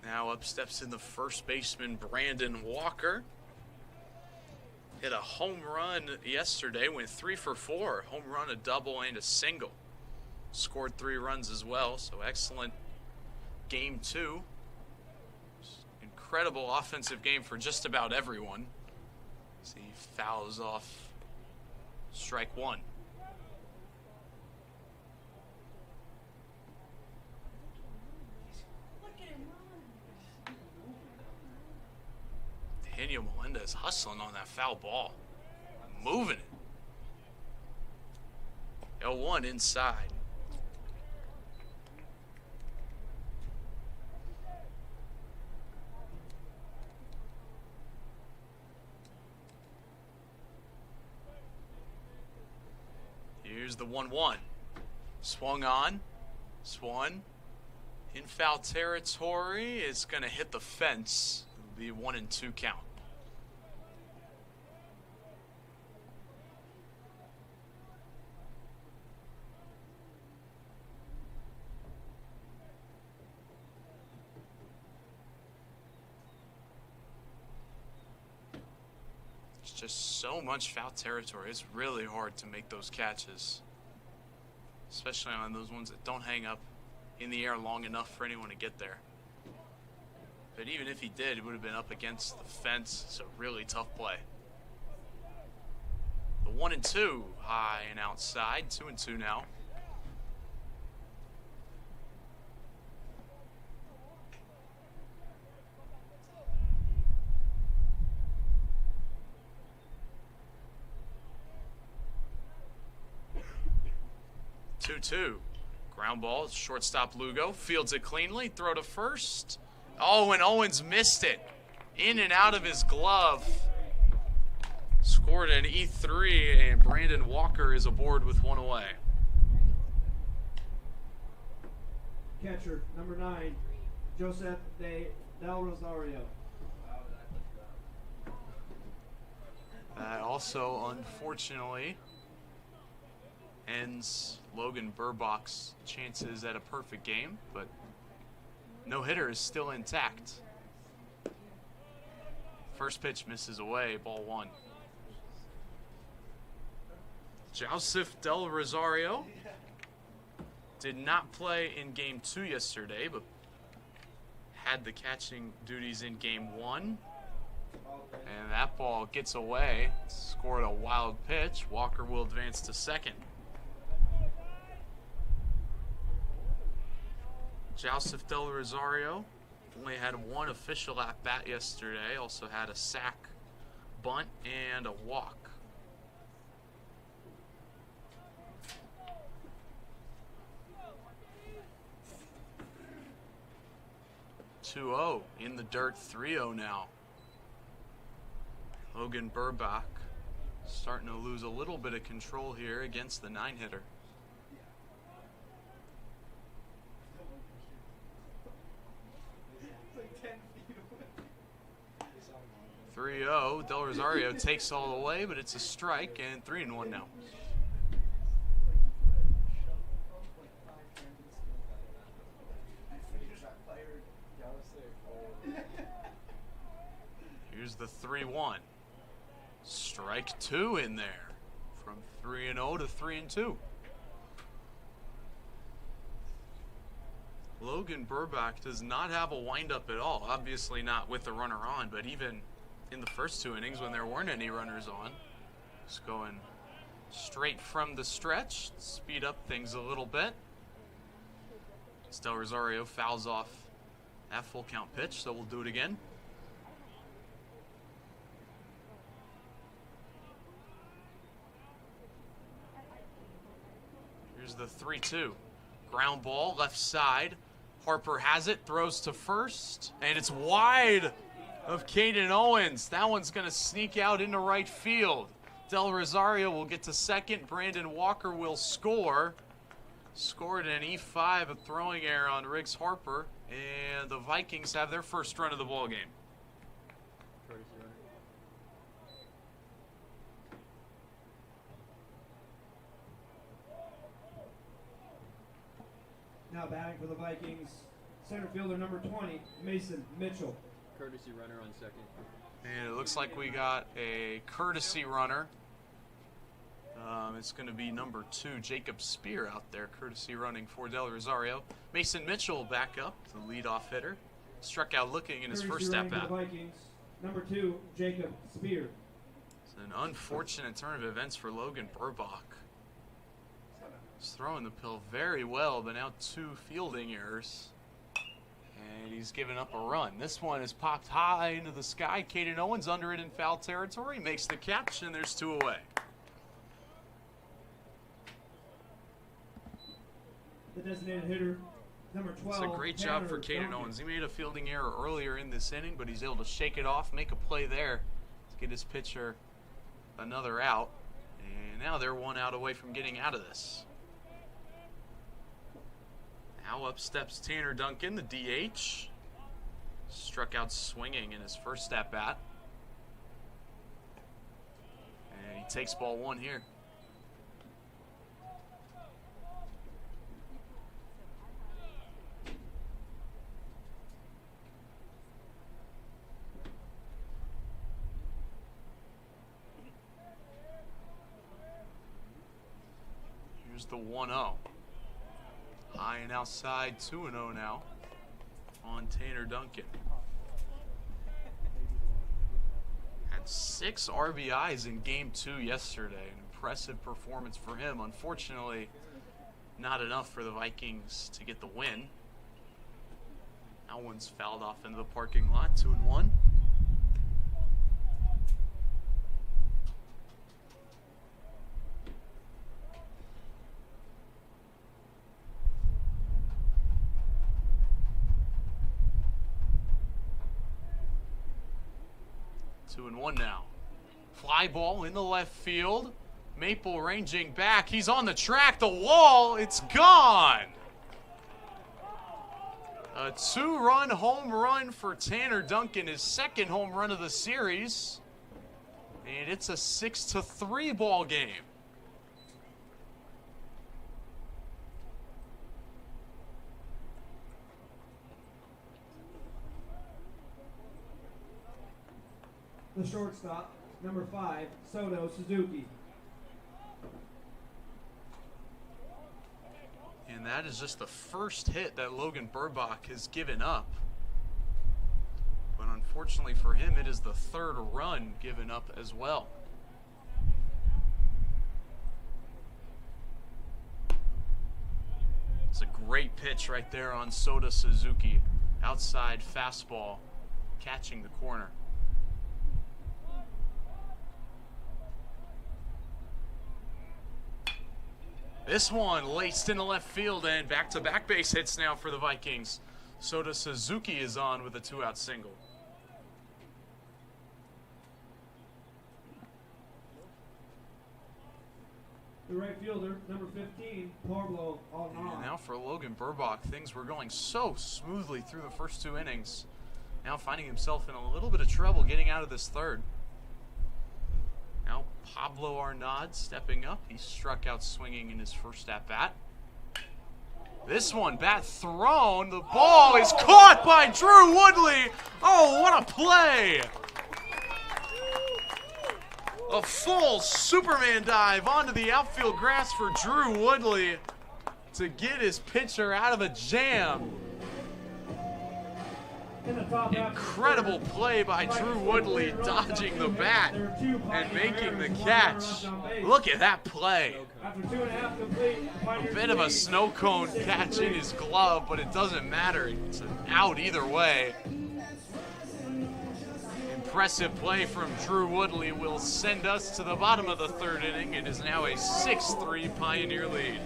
Now up steps in the 1st baseman, Brandon Walker. Hit a home run yesterday, went 3 for 4. Home run, a double, and a single. Scored 3 runs as well, so excellent game 2. Incredible offensive game for just about everyone. See, fouls off strike 1. Daniel Melendez hustling on that foul ball. Moving it. 0-1 inside. Here's the 1-1. Swung on. Swung. In foul territory. It's going to hit the fence. It'll be 1-2 count. Just so much foul territory. It's really hard to make those catches, especially on those ones that don't hang up in the air long enough for anyone to get there. But even if he did, it would have been up against the fence. It's a really tough play. The 1-2, high and outside. 2-2 now. Ground ball, shortstop Lugo fields it cleanly, throw to first. Oh, and Owens missed it. In and out of his glove. Scored an E3, and Brandon Walker is aboard with 1 away. Catcher number 9, Joseph Del Rosario. Also, unfortunately, ends Logan Burbach's chances at a perfect game, but no hitter is still intact. First pitch misses away, ball 1. Joseph Del Rosario did not play in game 2 yesterday, but had the catching duties in game 1. And that ball gets away, scored a wild pitch. Walker will advance to second. Joseph Del Rosario only had one official at-bat yesterday, also had a sack, bunt, and a walk. (2-0) in the dirt, 3-0 now. Logan Burbach starting to lose a little bit of control here against the 9-hitter. 3-0. Del Rosario takes all the way, but it's a strike, and 3-1 now. Here's the 3-1. Strike 2 in there. From 3-0 to 3-2. Logan Burbach does not have a windup at all. Obviously not with the runner on, but even in the first 2 innings when there weren't any runners on, just going straight from the stretch, speed up things a little bit. Del Rosario fouls off that full count pitch, so we'll do it again. Here's the 3-2. Ground ball, left side. Harper has it, throws to first, and it's wide of Caden Owens. That one's going to sneak out into right field. Del Rosario will get to second. Brandon Walker will score. Scored an E5, a throwing error on Riggs Harper, and the Vikings have their first run of the ball game. Now batting for the Vikings, center fielder number 20, Mason Mitchell. Courtesy runner on second. And it looks like we got a courtesy runner. It's going to be number 2, Jacob Spear out there, courtesy running for Del Rosario. Mason Mitchell back up, the leadoff hitter. Struck out looking in his first at-bat. Vikings, number 2, Jacob Spear. It's an unfortunate turn of events for Logan Burbach. He's throwing the pill very well, but now 2 fielding errors. And he's given up a run. This one is popped high into the sky. Caden Owens under it in foul territory. Makes the catch, and there's 2 away. The designated hitter, number 12. It's a great job for Caden Owens. He made a fielding error earlier in this inning, but he's able to shake it off, make a play there to get his pitcher another out. And now they're 1 out away from getting out of this. Now up steps Tanner Duncan, the DH. Struck out swinging in his first at-bat. And he takes ball 1 here. Here's the 1-0. High and outside, 2-0 now on Tanner Duncan. Had 6 RBIs in game 2 yesterday. An impressive performance for him. Unfortunately, not enough for the Vikings to get the win. That one's fouled off into the parking lot, 2-1. And 1 now. Fly ball in the left field. Maple ranging back. He's on the track. The wall. It's gone. A 2-run home run for Tanner Duncan. His second home run of the series. And it's a 6-3 ball game. the shortstop, number 5, Soto Suzuki. And that is just the first hit that Logan Burbach has given up. But unfortunately for him, it is the third run given up as well. It's a great pitch right there on Soto Suzuki. Outside fastball, catching the corner. This one laced into left field, and back-to-back base hits now for the Vikings. Soto Suzuki is on with a 2-out single. The right fielder, number 15, Pablo Alnar. And now for Logan Burbach, things were going so smoothly through the first 2 innings. Now finding himself in a little bit of trouble getting out of this third. Now Pablo Arnaud stepping up. He struck out swinging in his first at-bat. This one, bat thrown. The ball is caught by Drew Woodley. Oh, what a play! A full Superman dive onto the outfield grass for Drew Woodley to get his pitcher out of a jam. Incredible play by Drew Woodley, dodging the bat and making the catch. Look at that play. A bit of a snow cone catch in his glove, but it doesn't matter. It's an out either way. Impressive play from Drew Woodley will send us to the bottom of the third inning. It is now a 6-3 Pioneer lead.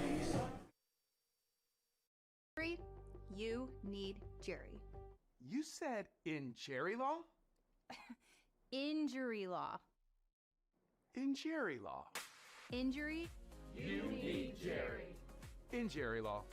You need Jerry. You said in Jerry law? Injury law. In Jerry law. Injury. You need Jerry. In Jerry law.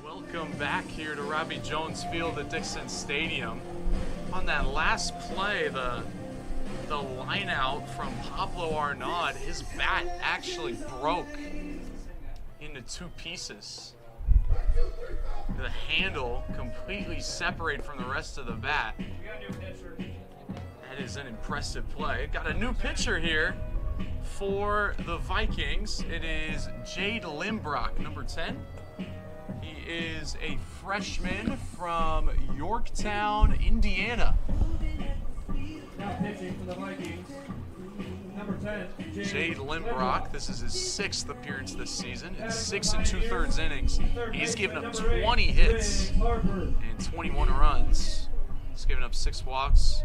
Welcome back here to Robbie Jones Field at Dixon Stadium. On that last play, the line out from Pablo Arnaud, his bat actually broke into 2 pieces. The handle completely separated from the rest of the bat. That is an impressive play. Got a new pitcher here for the Vikings. It is Jade Limbrock, number 10. He is a freshman from Yorktown, Indiana. Now pitching for the Vikings, number 10, Jade Limbrock. This is his 6th appearance this season. In 6 2/3 innings, he's given up 20 hits and 21 runs. He's given up 6 walks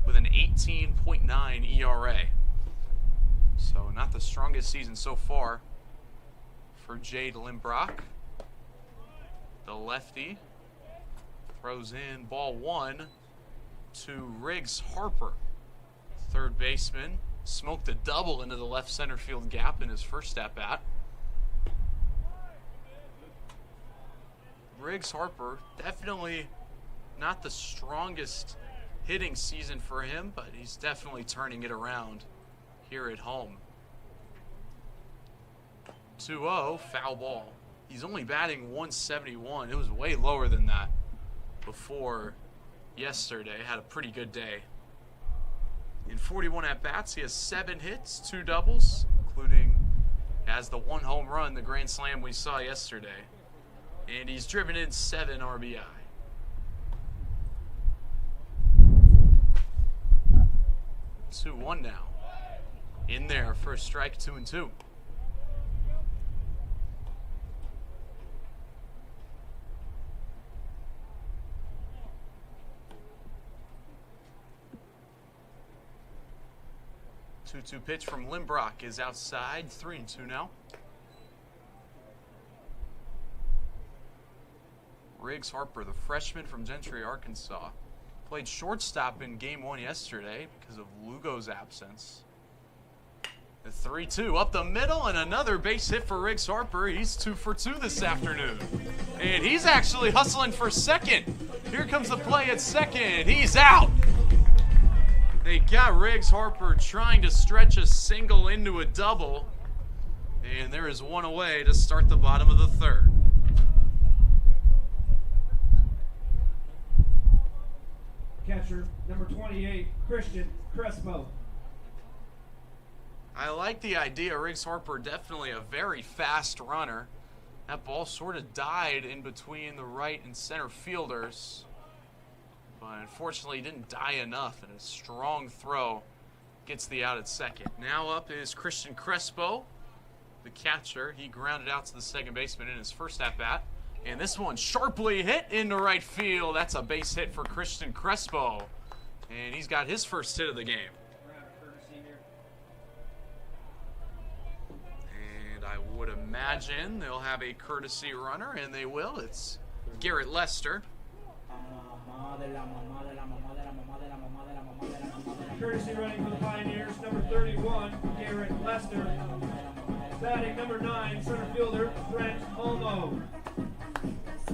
with an 18.9 ERA. So not the strongest season so far for Jade Limbrock. The lefty throws in ball 1 to Riggs Harper. Third baseman smoked a double into the left center field gap in his first at-bat. Riggs Harper, definitely not the strongest hitting season for him, but he's definitely turning it around here at home. 2-0, foul ball. He's only batting 171. It was way lower than that before yesterday. Had a pretty good day. In 41 at-bats, he has 7 hits, 2 doubles, including has the 1 home run, the grand slam we saw yesterday. And he's driven in 7 RBI. 2-1 now. In there for a strike, 2-2. 2-2 pitch from Limbrock is outside. 3-2 now. Riggs Harper, the freshman from Gentry, Arkansas, played shortstop in game 1 yesterday because of Lugo's absence. The 3-2 up the middle and another base hit for Riggs Harper. He's 2 for 2 this afternoon. And he's actually hustling for second. Here comes the play at second. He's out. They got Riggs Harper trying to stretch a single into a double. And there is one away to start the bottom of the third. Catcher, number 28, Christian Crespo. I like the idea. Riggs Harper, definitely a very fast runner. That ball sort of died in between the right and center fielders. But unfortunately, didn't die enough, and a strong throw gets the out at second. Now up is Christian Crespo, the catcher. He grounded out to the second baseman in his first at-bat. And this one sharply hit into right field. That's a base hit for Christian Crespo. And he's got his first hit of the game. And I would imagine they'll have a courtesy runner, and they will. It's Garrett Lester. Courtesy running for the Pioneers, number 31, Garrett Lester. Batting number 9, center fielder, Brent Elmo.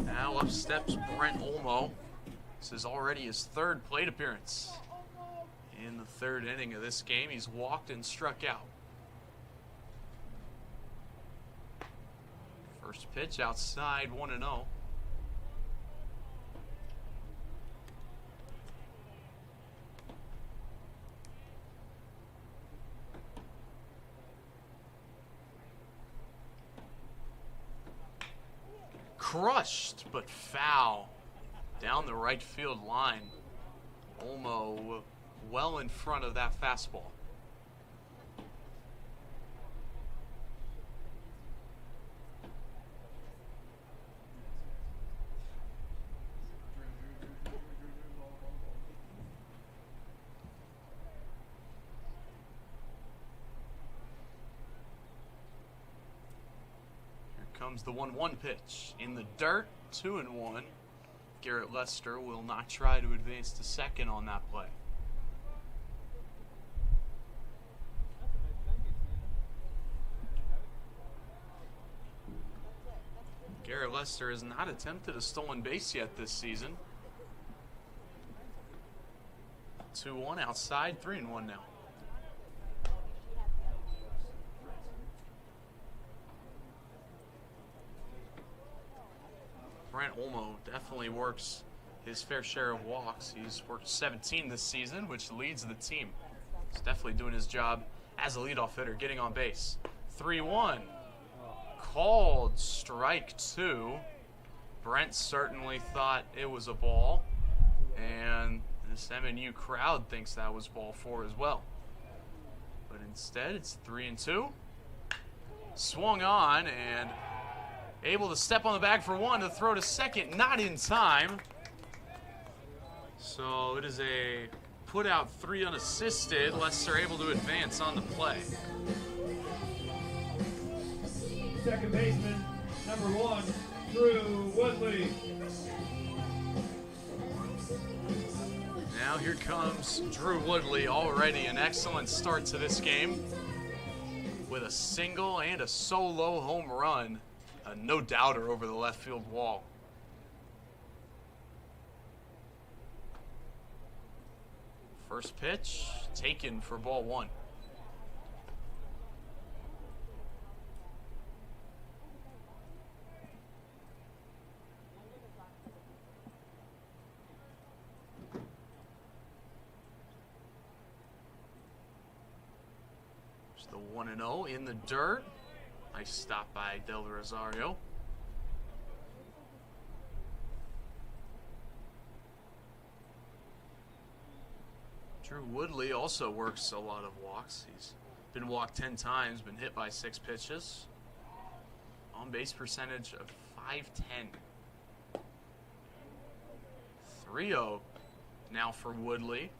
Now up steps Brent Elmo. This is already his third plate appearance. In the third inning of this game, he's walked and struck out. First pitch outside, 1-0. Crushed, but foul down the right field line. Olmo well in front of that fastball. Comes the 1-1 pitch. In the dirt, 2-1. Garrett Lester will not try to advance to second on that play. Garrett Lester has not attempted a stolen base yet this season. 2-1 outside, 3-1 now. Brent Elmo definitely works his fair share of walks. He's worked 17 this season, which leads the team. He's definitely doing his job as a leadoff hitter, getting on base. 3-1. Called strike 2. Brent certainly thought it was a ball, and this MNU crowd thinks that was ball 4 as well. But instead, it's 3-2. Swung on and able to step on the bag for 1 to throw to second, not in time. So it is a put out 3 unassisted. Lester able to advance on the play. Second baseman, number 1, Drew Woodley. Now here comes Drew Woodley, already an excellent start to this game with a single and a solo home run. A no-doubter over the left field wall. First pitch taken for ball 1. There's the 1-0 in the dirt. Nice stop by Del Rosario. Drew Woodley also works a lot of walks. He's been walked 10 times, been hit by 6 pitches. On base percentage of .510. 3-0 now for Woodley.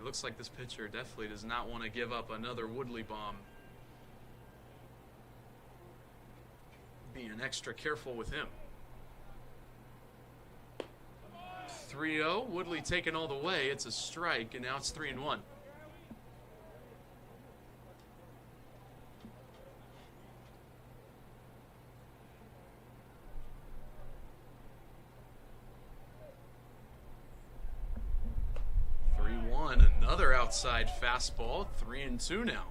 It looks like this pitcher definitely does not want to give up another Woodley bomb. Being extra careful with him. 3-0. Woodley taking all the way. It's a strike, and now it's 3-1. Another outside fastball. 3-2 now.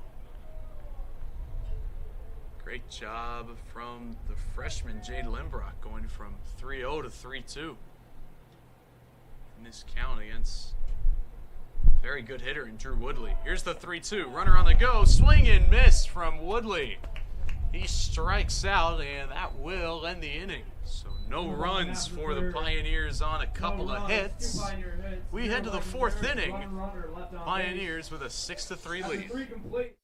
Great job from the freshman Jade Lembrock, going from 3-0 to 3-2 in this count against a very good hitter in Drew Woodley. Here's the 3-2. Runner on the go. Swing and miss from Woodley. He strikes out, and that will end the inning. So no runs for the Pioneers on a couple of hits. We head to the fourth inning. Pioneers with a 6-3 lead.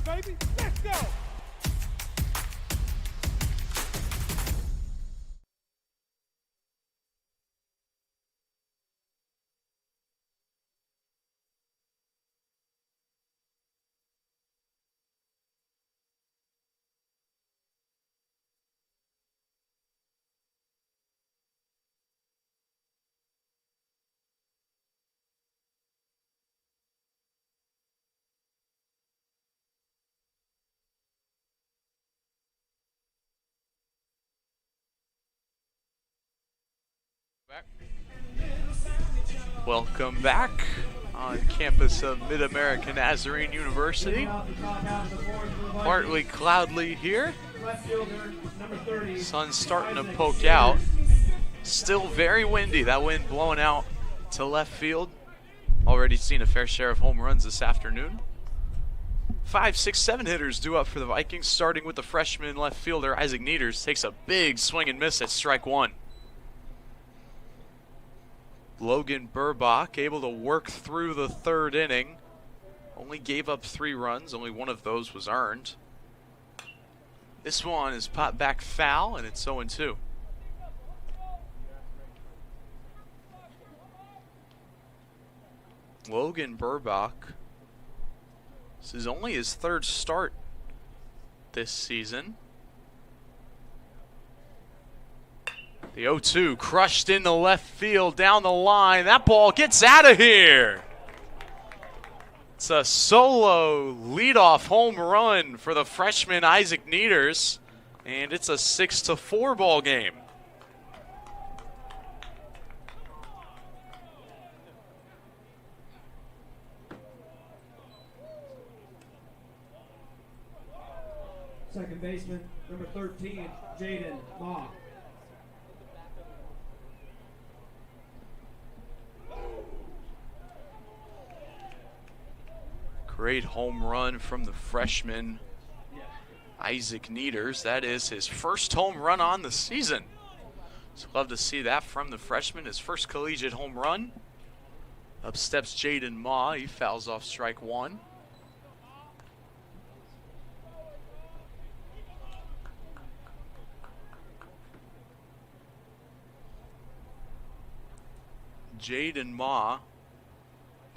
Baby, let's go! Welcome back on campus of Mid-America Nazarene University. Partly cloudy here. Sun's starting to poke out. Still very windy. That wind blowing out to left field. Already seen a fair share of home runs this afternoon. 5, 6, 7 hitters due up for the Vikings, starting with the freshman left fielder Isaac Nieders. Takes a big swing and miss at strike one. Logan Burbach able to work through the third inning. Only gave up 3 runs. Only one of those was earned. This one is popped back foul, and it's 0-2. Logan Burbach. This is only his 3rd start this season. The 0-2 crushed into left field down the line. That ball gets out of here. It's a solo leadoff home run for the freshman Isaac Nieders, and it's a 6-4 ball game. Second baseman, number 13, Jaden Ma. Great home run from the freshman Isaac Nieders. That is his first home run on the season. So love to see that from the freshman. His first collegiate home run. Up steps Jaden Ma. He fouls off strike one. Jaden Ma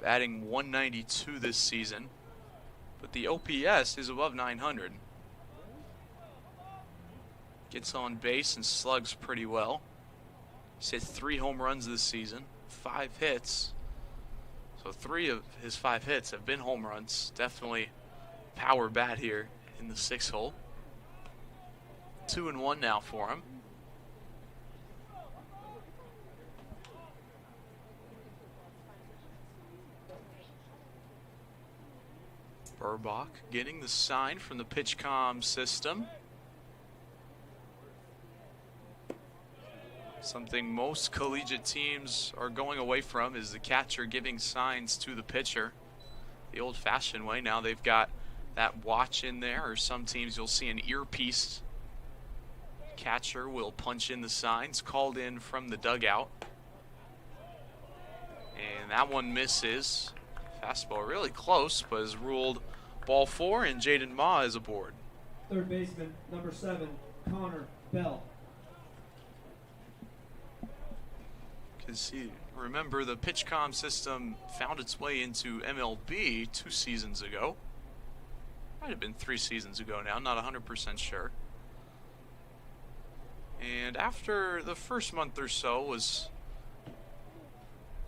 batting 192 this season, but the OPS is above 900. Gets on base and slugs pretty well. He's hit 3 home runs this season, 5 hits. So 3 of his 5 hits have been home runs. Definitely power bat here in the 6 hole. 2-1 now for him. Burbach getting the sign from the PitchCom system. Something most collegiate teams are going away from is the catcher giving signs to the pitcher. The old-fashioned way. Now they've got that watch in there, or some teams you'll see an earpiece. Catcher will punch in the signs called in from the dugout. And that one misses. Fastball really close, but is ruled ball 4, and Jaden Ma is aboard. Third baseman, number 7, Connor Bell. Because remember, the PitchCom system found its way into MLB 2 seasons ago. Might have been 3 seasons ago now, not 100% sure. And after the first month or so was,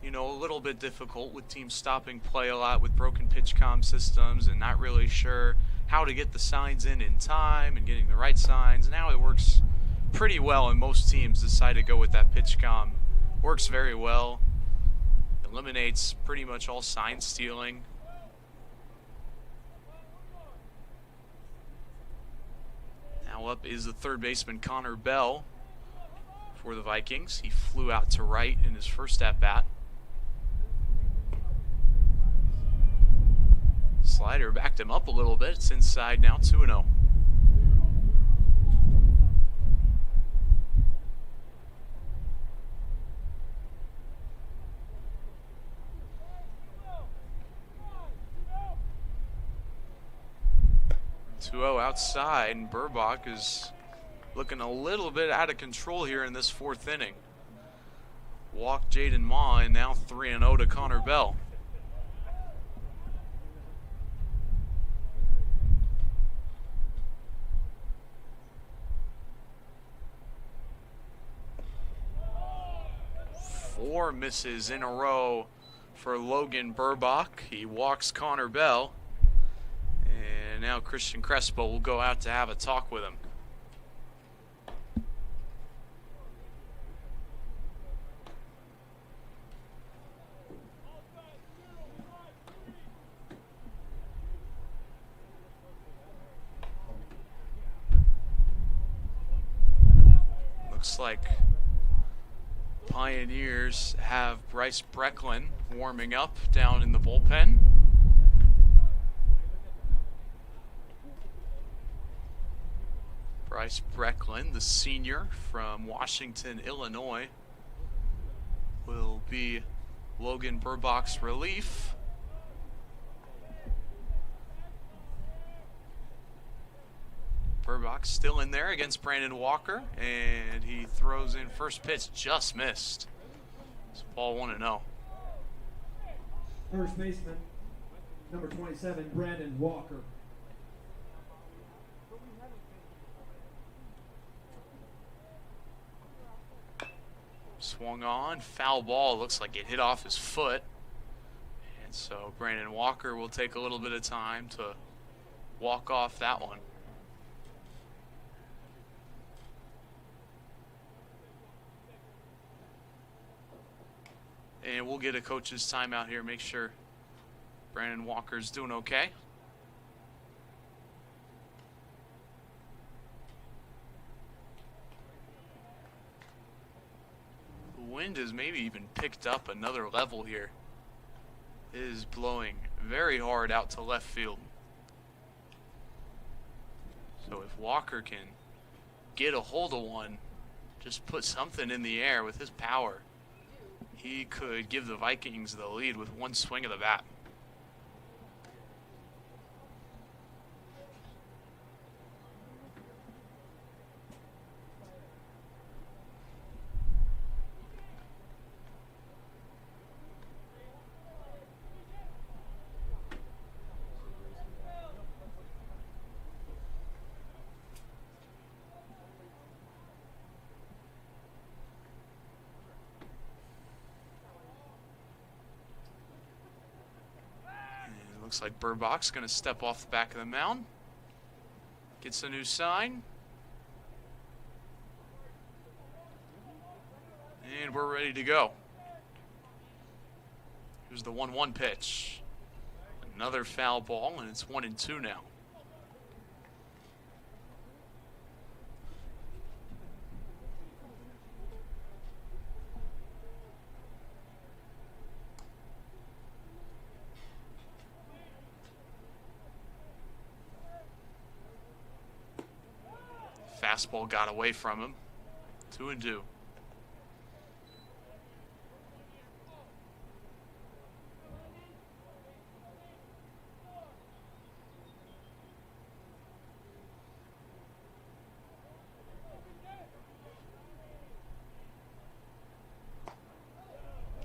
you know, a little bit difficult with teams stopping play a lot with broken PitchCom systems and not really sure how to get the signs in time and getting the right signs. Now it works pretty well, and most teams decide to go with that PitchCom. Works very well. Eliminates pretty much all sign stealing. Now up is the third baseman, Connor Bell, for the Vikings. He flew out to right in his first at-bat. Slider backed him up a little bit. It's inside now, 2-0. Outside, and Burbach is looking a little bit out of control here in this 4th inning. Walked Jaden Ma, and now 3-0 to Connor Bell. Four misses in a row for Logan Burbach. He walks Connor Bell. And now Christian Crespo will go out to have a talk with him. Looks like Pioneers have Bryce Brecklin warming up down in the bullpen. Bryce Brecklin, the senior from Washington, Illinois, will be Logan Burbach's relief. Burbach still in there against Brandon Walker, and he throws in first pitch, just missed. It's ball 1-0. First baseman, number 27, Brandon Walker. Swung on, foul ball, looks like it hit off his foot. And so Brandon Walker will take a little bit of time to walk off that one. And we'll get a coach's timeout here, make sure Brandon Walker's doing okay. The wind has maybe even picked up another level here. It is blowing very hard out to left field. So if Walker can get a hold of one, just put something in the air with his power, he could give the Vikings the lead with one swing of the bat. Looks like Burbach's going to step off the back of the mound. Gets a new sign. And we're ready to go. Here's the 1-1 pitch. Another foul ball, and it's 1-2 now. Fastball got away from him. 2-2.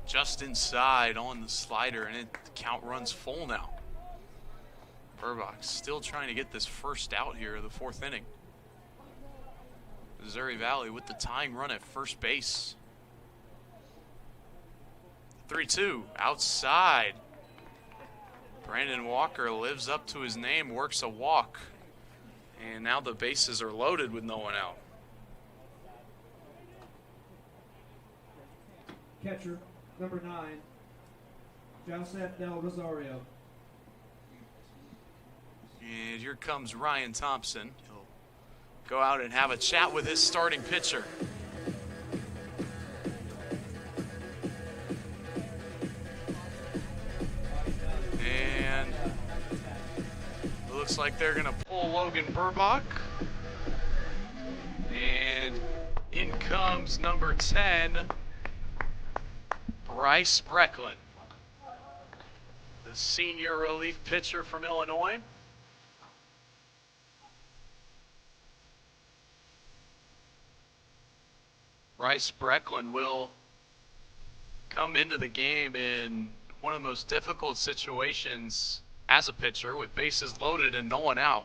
Just inside on the slider, and the count runs full now. Burbach still trying to get this first out here of the 4th inning. Missouri Valley with the tying run at first base. 3-2 outside. Brandon Walker lives up to his name, works a walk. And now the bases are loaded with no one out. Catcher, number 9, Joseph Del Rosario. And here comes Ryan Thompson. He'll go out and have a chat with his starting pitcher. And it looks like they're going to pull Logan Burbach. And in comes number 10, Bryce Brecklin, the senior relief pitcher from Illinois. Bryce Brecklin will come into the game in one of the most difficult situations as a pitcher with bases loaded and no one out.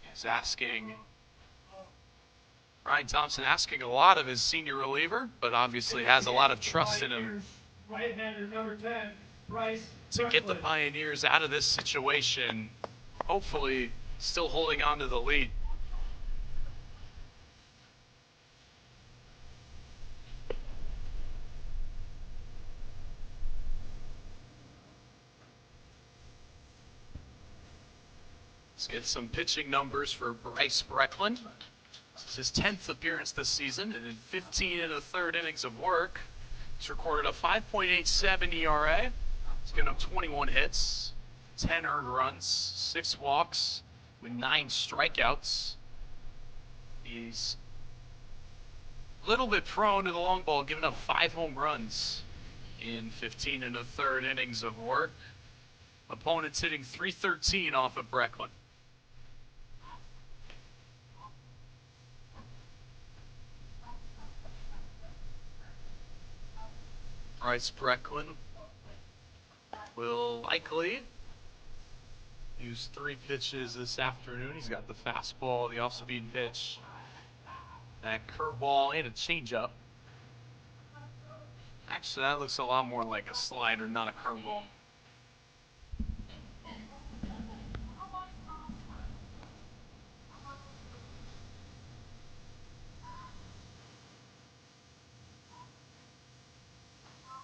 He's asking, Ryan Thompson asking a lot of his senior reliever, but obviously has a lot of trust in him Right-hander, number 10, Bryce to get the Brecklin. Pioneers out of this situation, hopefully still holding on to the lead. Let's get some pitching numbers for Bryce Brecklin. This is his 10th appearance this season, and in 15 1/3 innings of work, he's recorded a 5.87 ERA. He's given up 21 hits, 10 earned runs, 6 walks, with 9 strikeouts. He's a little bit prone to the long ball, giving up 5 home runs in 15 1/3 innings of work. Opponents hitting .313 off of Brecklin. Bryce Brecklin will likely use 3 pitches this afternoon. He's got the fastball, the off-speed pitch, that curveball, and a changeup. Actually, that looks a lot more like a slider, not a curveball.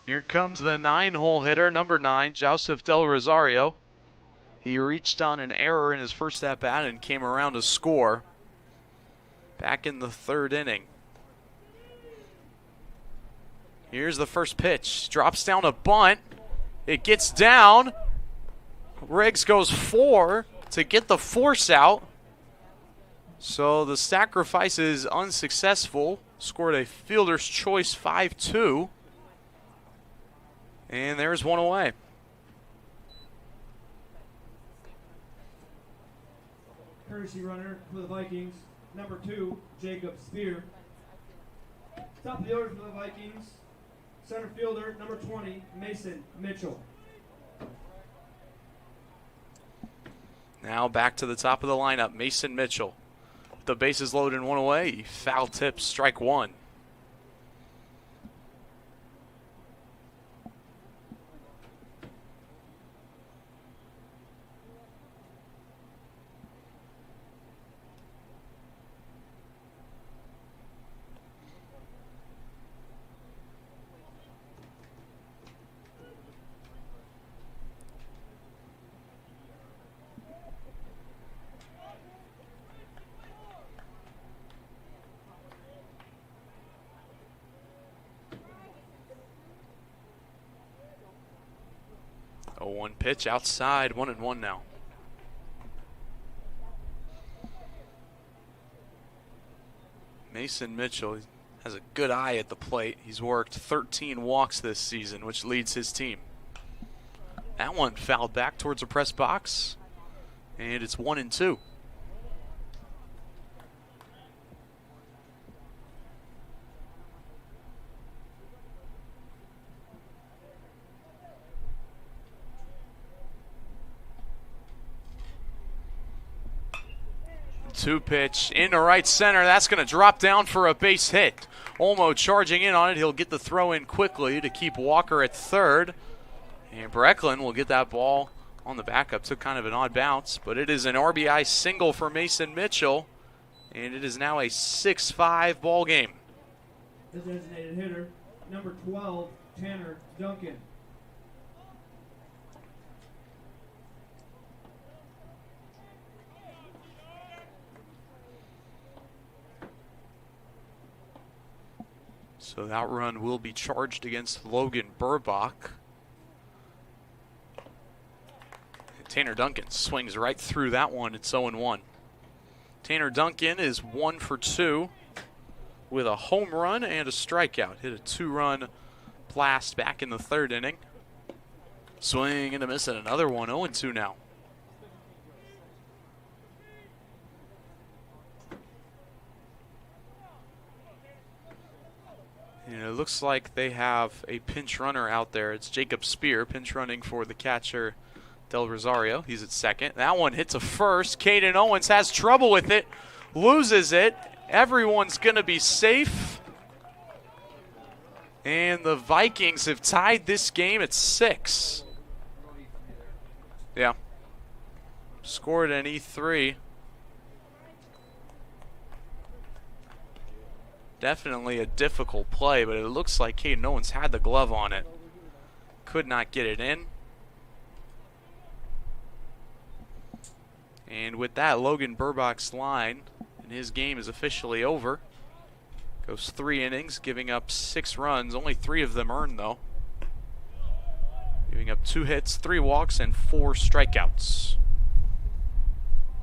Here comes the 9-hole hitter, number 9, Joseph Del Rosario. He reached on an error in his first at-bat and came around to score back in the 3rd inning. Here's the first pitch. Drops down a bunt. It gets down. Riggs goes 4 to get the force out. So the sacrifice is unsuccessful. Scored a fielder's choice 5-2. And there's one away. Courtesy runner for the Vikings, number 2, Jacob Spear. Top of the order for the Vikings, center fielder, number 20, Mason Mitchell. Now back to the top of the lineup, Mason Mitchell. The bases loaded and one away. Foul tip, strike 1. 1 pitch outside, 1-1 now. Mason Mitchell has a good eye at the plate. He's worked 13 walks this season, which leads his team. That one fouled back towards the press box, and it's 1-2. Two pitch into right center. That's going to drop down for a base hit. Elmo charging in on it. He'll get the throw in quickly to keep Walker at third. And Brecklin will get that ball on the backup. Took kind of an odd bounce, but it is an RBI single for Mason Mitchell. And it is now a 6-5 ball game. The designated hitter, number 12, Tanner Duncan. So that run will be charged against Logan Burbach. And Tanner Duncan swings right through that one. It's 0-1. Tanner Duncan is 1 for 2 with a home run and a strikeout. Hit a 2-run blast back in the 3rd inning. Swing and a miss at another one. 0-2 now. And it looks like they have a pinch runner out there. It's Jacob Spear pinch running for the catcher, Del Rosario. He's at second. That one hits a first. Caden Owens has trouble with it, loses it. Everyone's going to be safe. And the Vikings have tied this game at 6. Yeah. Scored an E3. Definitely a difficult play, but it looks like Caden Owens had the glove on it. Could not get it in. And with that, Logan Burbach's line and his game is officially over. Goes 3 innings, giving up 6 runs. Only 3 of them earned, though. Giving up 2 hits, 3 walks, and 4 strikeouts.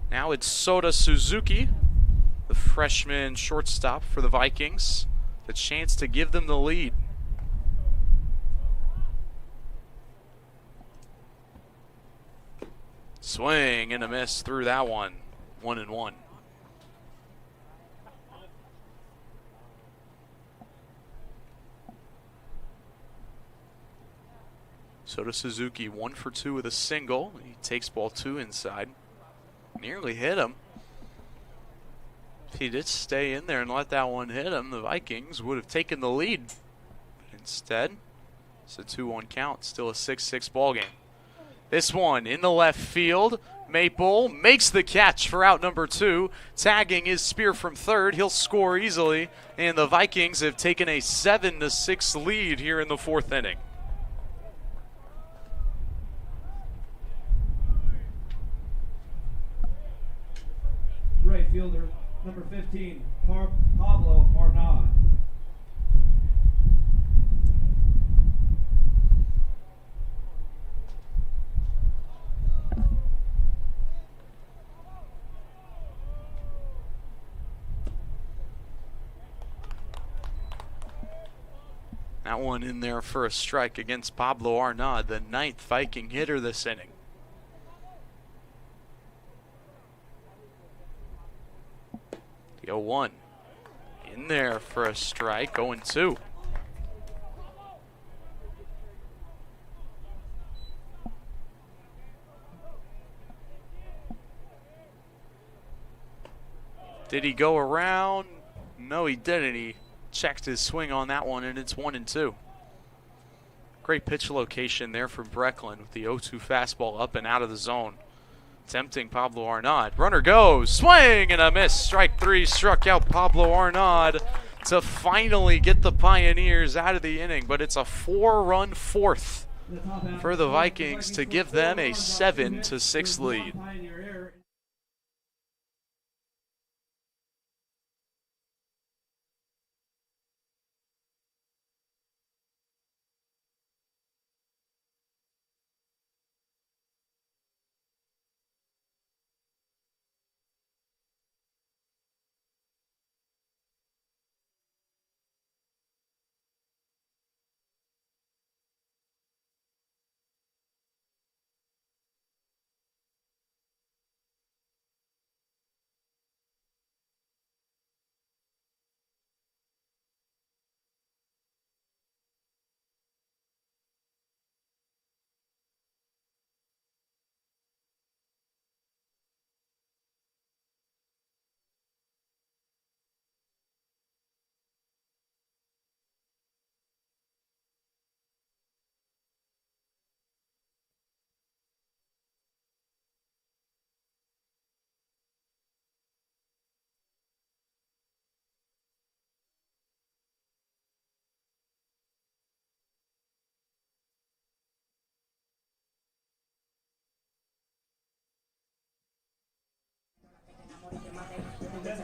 Now it's Sota Suzuki, the freshman shortstop for the Vikings. The chance to give them the lead. Swing and a miss through that one. 1-1. Sota Suzuki 1 for 2 with a single. He takes ball 2 inside. Nearly hit him. If he did stay in there and let that one hit him, the Vikings would have taken the lead. Instead, it's a 2-1 count. Still a 6-6 ball game. This one in the left field. Maple makes the catch for out number 2. Tagging is Spear from third. He'll score easily. And the Vikings have taken a 7-6 lead here in the 4th inning. Right fielder, number 15, Pablo Arnaud. That one in there for a strike against Pablo Arnaud, the 9th Viking hitter this inning. The 0-1 in there for a strike, 0-2. Did he go around? No, he didn't. He checked his swing on that one, and it's 1-2. Great pitch location there from Brecklin with the 0-2 fastball up and out of the zone. Tempting Pablo Arnaud. Runner goes. Swing and a miss. Strike 3 struck out Pablo Arnaud to finally get the Pioneers out of the inning. But it's a 4-run 4th for the Vikings to give them a 7-6 lead.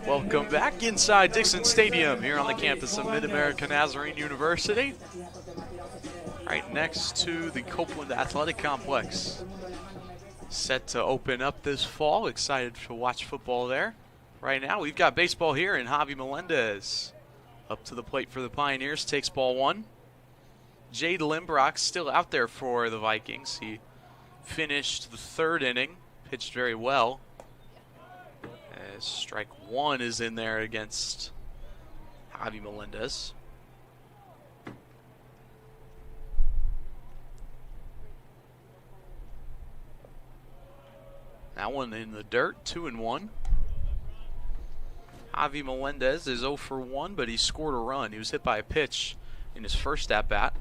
Welcome back inside Dixon Stadium here on the campus of Mid-America Nazarene University, right next to the Copeland Athletic Complex. Set to open up this fall. Excited to watch football there. Right now, we've got baseball here, and Javi Melendez up to the plate for the Pioneers, takes ball one. Jade Limbrock still out there for the Vikings. He finished the third inning, pitched very well. As strike one is in there against Javi Melendez. That one in the dirt, 2-1. Javi Melendez is 0 for 1, but he scored a run. He was hit by a pitch in his first at-bat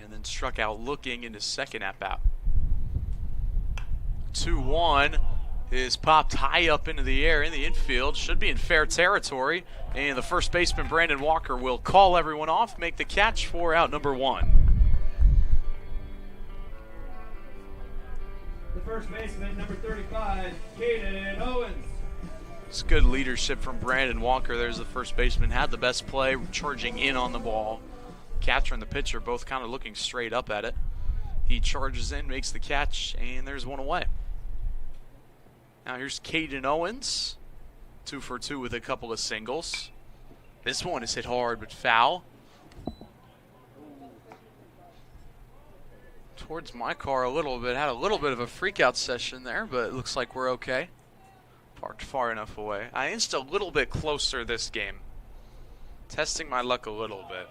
and then struck out looking in his second at-bat. 2-1 is popped high up into the air in the infield. Should be in fair territory. And the first baseman, Brandon Walker, will call everyone off, make the catch for out number 1. The first baseman, number 35, Caden Owens. It's good leadership from Brandon Walker. There's the first baseman, had the best play, charging in on the ball. Catcher and the pitcher both kind of looking straight up at it. He charges in, makes the catch, and there's one away. Now here's Caden Owens, 2 for 2 with a couple of singles. This one is hit hard but foul. Towards my car a little bit, had a little bit of a freakout session there, but it looks like we're okay. Parked far enough away. I inched a little bit closer this game. Testing my luck a little bit.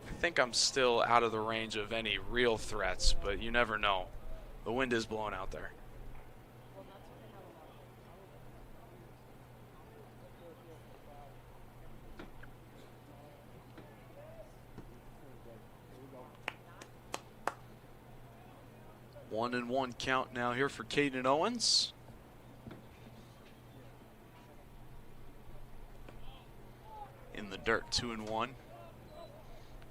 I think I'm still out of the range of any real threats, but you never know. The wind is blowing out there. One and one count now here for Caden Owens. In the dirt, 2-1.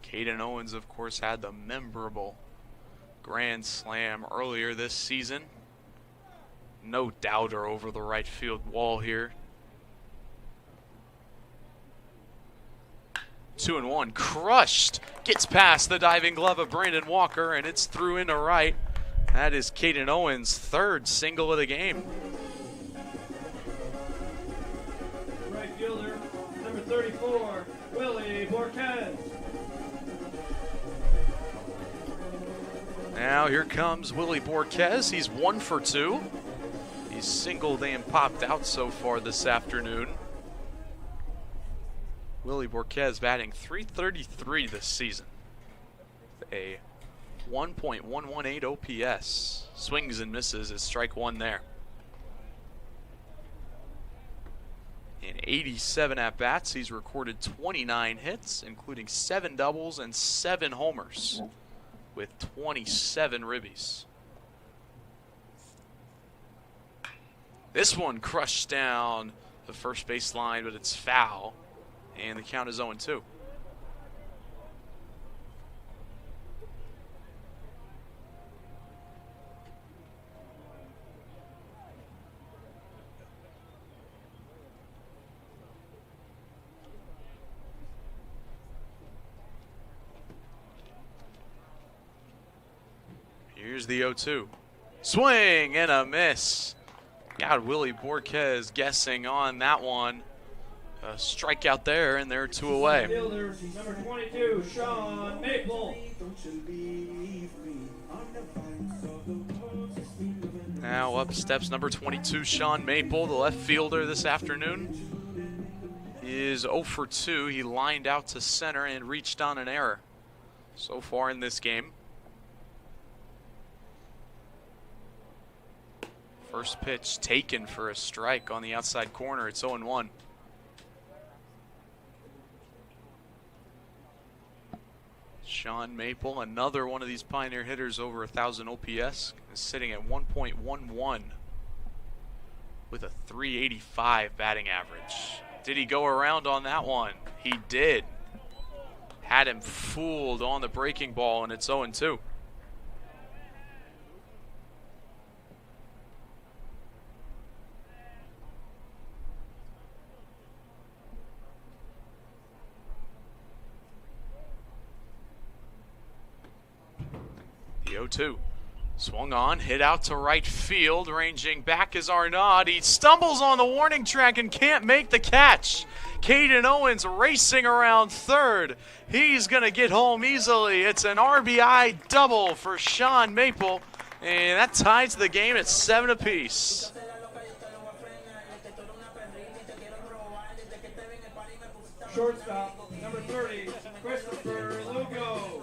Caden Owens, of course, had the memorable grand slam earlier this season. No doubter over the right field wall here. 2-1, crushed. Gets past the diving glove of Brandon Walker, and it's through into right. That is Caden Owens' third single of the game. Right fielder, number 34, Willie Borquez. Now here comes Willie Borquez. He's 1 for 2. He's singled and popped out so far this afternoon. Willie Borquez batting .333 this season. A 1.118 OPS. Swings and misses is strike one there. In 87 at-bats, he's recorded 29 hits, including 7 doubles and 7 homers, with 27 ribbies. This one crushed down the first base line, but it's foul, and the count is 0-2. Here's the 0-2. Swing and a miss. Got Willie Borquez guessing on that one. A strikeout there, and they're 2 away. Fielder, number 22, Sean Maple. Now up steps number 22, Sean Maple, the left fielder this afternoon. He is 0 for 2. He lined out to center and reached on an error so far in this game. First pitch taken for a strike on the outside corner. It's 0-1. Sean Maple, another one of these Pioneer hitters over 1,000 OPS, is sitting at 1.11 with a .385 batting average. Did he go around on that one? He did. Had him fooled on the breaking ball, and it's 0-2. 0-2. Swung on, hit out to right field. Ranging back is Arnaud. He stumbles on the warning track and can't make the catch. Caden Owens racing around third. He's going to get home easily. It's an RBI double for Sean Maple. And that ties the game at 7 apiece. Shortstop, number 30, Christopher Lugo.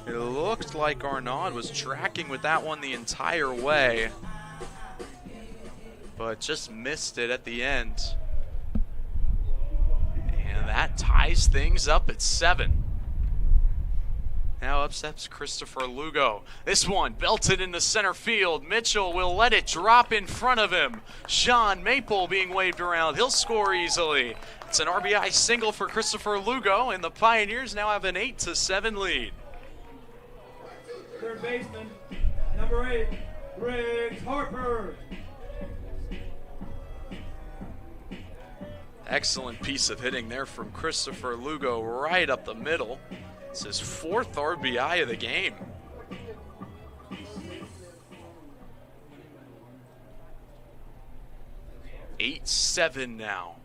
It looked like Arnaud was tracking with that one the entire way, but just missed it at the end. And that ties things up at 7. Now up steps Christopher Lugo. This one belted into center field. Mitchell will let it drop in front of him. Sean Maple being waved around. He'll score easily. It's an RBI single for Christopher Lugo, and the Pioneers now have an 8-7 lead. Third baseman, number 8, Brent Harper. Excellent piece of hitting there from Christopher Lugo right up the middle. It's his 4th RBI of the game. (8-7) now.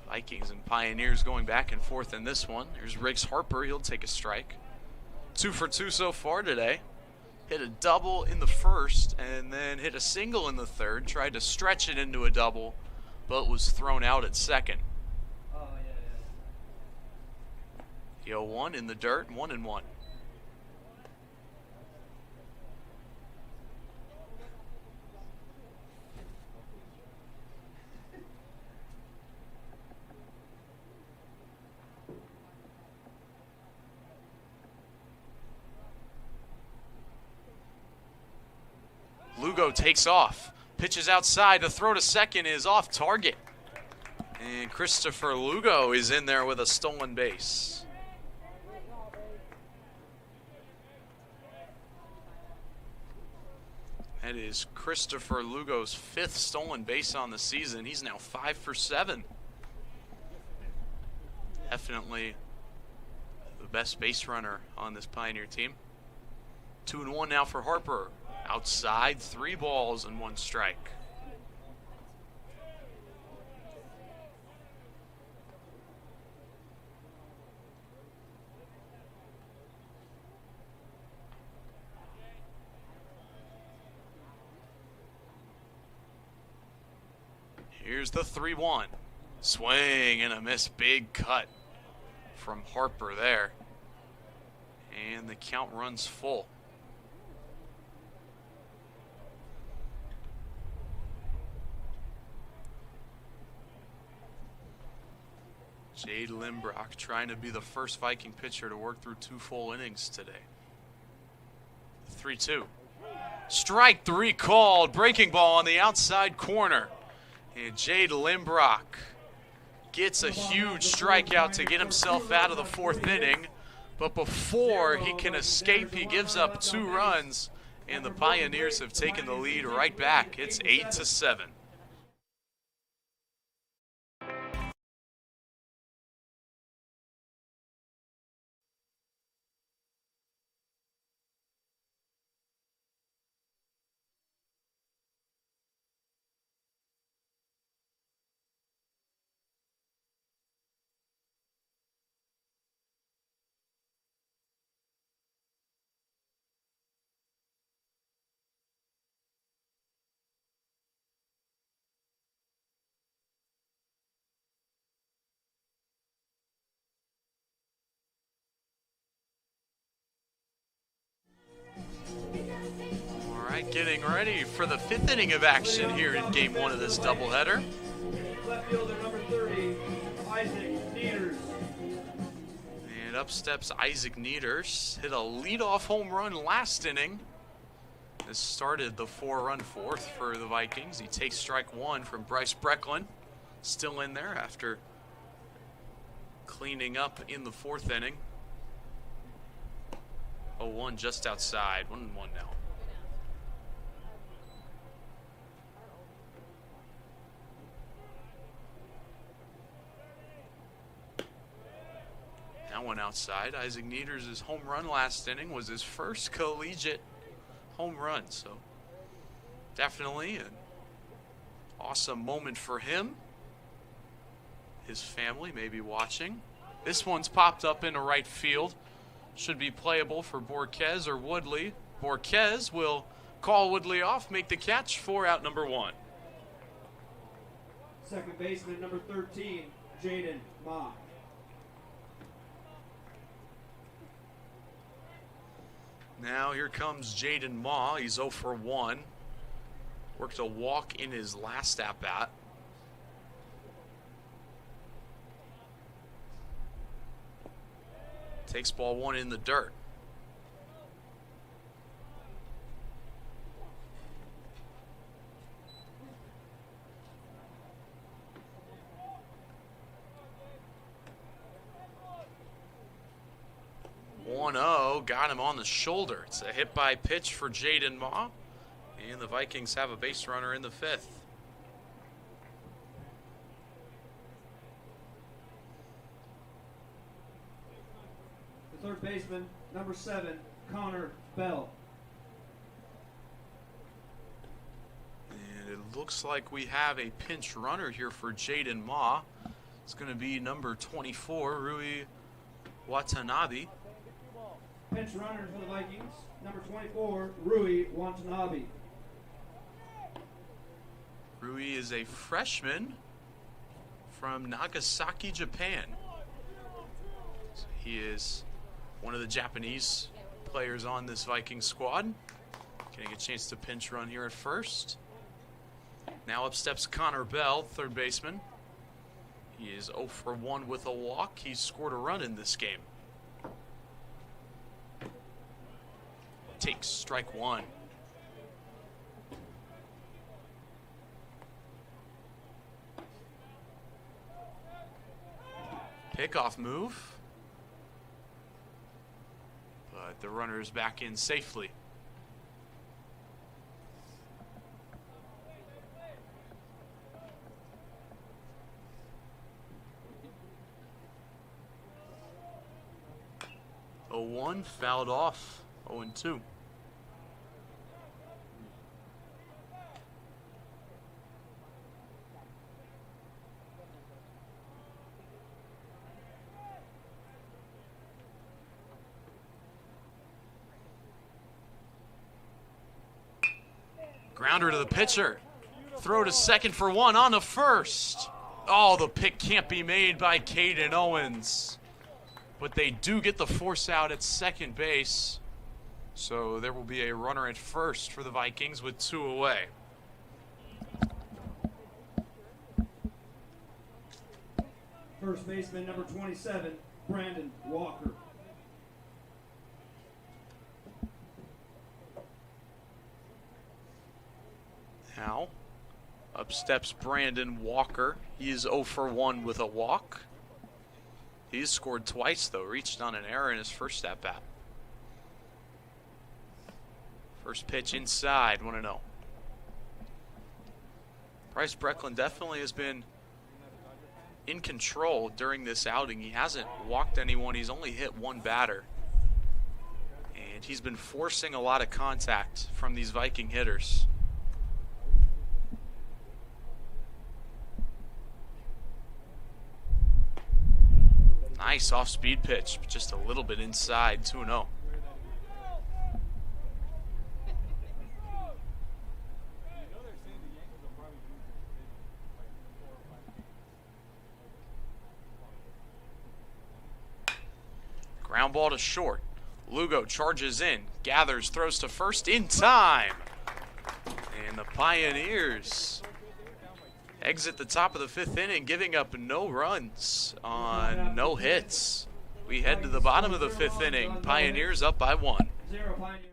Vikings and Pioneers going back and forth in this one. Here's Riggs Harper. He'll take a strike. 2 for 2 so far today. Hit a double in the first and then hit a single in the third. Tried to stretch it into a double, but was thrown out at second. The 0-1 in the dirt, 1-1. Lugo takes off, pitches outside. The throw to second is off target. And Christopher Lugo is in there with a stolen base. That is Christopher Lugo's 5th stolen base on the season. He's now 5 for 7. Definitely the best base runner on this Pioneer team. 2-1 now for Harper. Outside, 3 balls and 1 strike. Here's the 3-1. Swing and a miss. Big cut from Harper there. And the count runs full. Jade Limbrock trying to be the first Viking pitcher to work through 2 full innings today. 3-2. Strike 3 called. Breaking ball on the outside corner. And Jade Limbrock gets a huge strikeout to get himself out of the 4th inning. But before he can escape, he gives up 2 runs. And the Pioneers have taken the lead right back. It's 8-7. Getting ready for the 5th inning of action here in Game 1 of this doubleheader. Left fielder, number 30, Isaac Nieders. And up steps Isaac Nieders. Hit a leadoff home run last inning. This started the 4-run 4th for the Vikings. He takes strike 1 from Bryce Brecklin. Still in there after cleaning up in the 4th inning. 0-1 just outside. 1-1 now. that one outside. Isaac Nieders' home run last inning was his first collegiate home run, so definitely an awesome moment for him. His family may be watching. This one's popped up into right field. Should be playable for Borquez or Woodley. Borquez will call Woodley off, make the catch for out number 1. Second baseman, number 13, Jaden Ma. Now here comes Jaden Ma. He's 0 for 1. Worked a walk in his last at-bat. Takes ball 1 in the dirt. Got him on the shoulder. It's a hit by pitch for Jaden Ma. And the Vikings have a base runner in the 5th. The third baseman, number 7, Connor Bell. And it looks like we have a pinch runner here for Jaden Ma. It's going to be number 24, Rui Watanabe. Pinch runner for the Vikings, number 24, Rui Watanabe. Rui is a freshman from Nagasaki, Japan. So he is one of the Japanese players on this Viking squad. Getting a chance to pinch run here at first. Now up steps Connor Bell, third baseman. He is 0 for 1 with a walk. He's scored a run in this game. Takes strike 1. Pickoff move. But the runner is back in safely. Oh, 1 fouled off. 0-2. Grounder to the pitcher. Throw to second for 1 on to first. Oh, the pick can't be made by Caden Owens. But they do get the force out at second base. So there will be a runner at first for the Vikings with 2 away. First baseman, number 27, Brandon Walker. Now, up steps Brandon Walker. He is 0 for 1 with a walk. He's scored twice, though. Reached on an error in his first at-bat. First pitch inside, 1-0. Bryce Brecklin definitely has been in control during this outing. He hasn't walked anyone. He's only hit 1 batter. And he's been forcing a lot of contact from these Viking hitters. Nice off-speed pitch, just a little bit inside, 2-0. Ground ball to short. Lugo charges in, gathers, throws to first in time. And the Pioneers exit the top of the 5th inning, giving up no runs on no hits. We head to the bottom of the 5th inning. Pioneers up by 1. 0 Pioneers.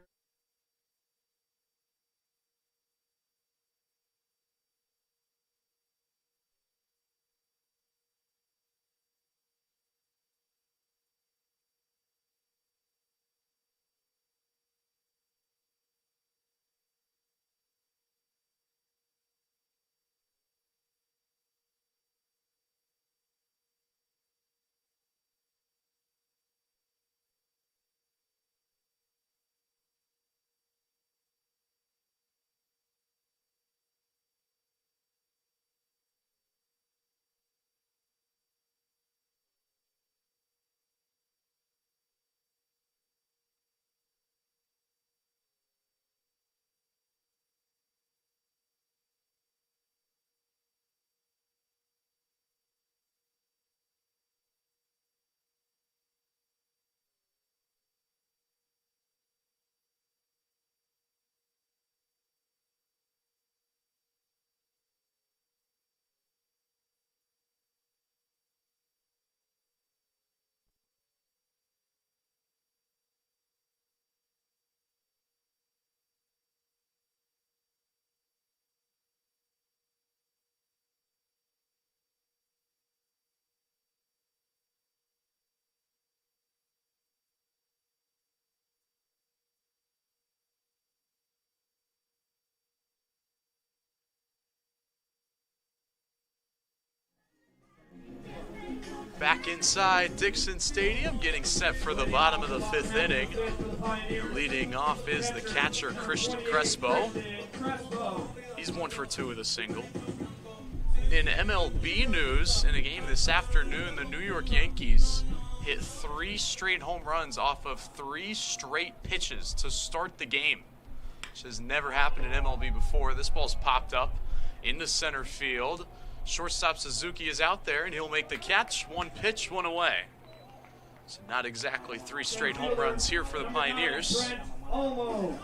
Back inside Dixon Stadium, getting set for the bottom of the 5th inning. Leading off is the catcher, Christian Crespo. He's 1 for 2 with a single. In MLB news, in a game this afternoon, the New York Yankees hit 3 straight home runs off of 3 straight pitches to start the game, which has never happened in MLB before. This ball's popped up into center field. Shortstop Suzuki is out there, and he'll make the catch. 1 pitch, 1 away. So not exactly 3 straight home runs here for the Pioneers. Brent Elmo.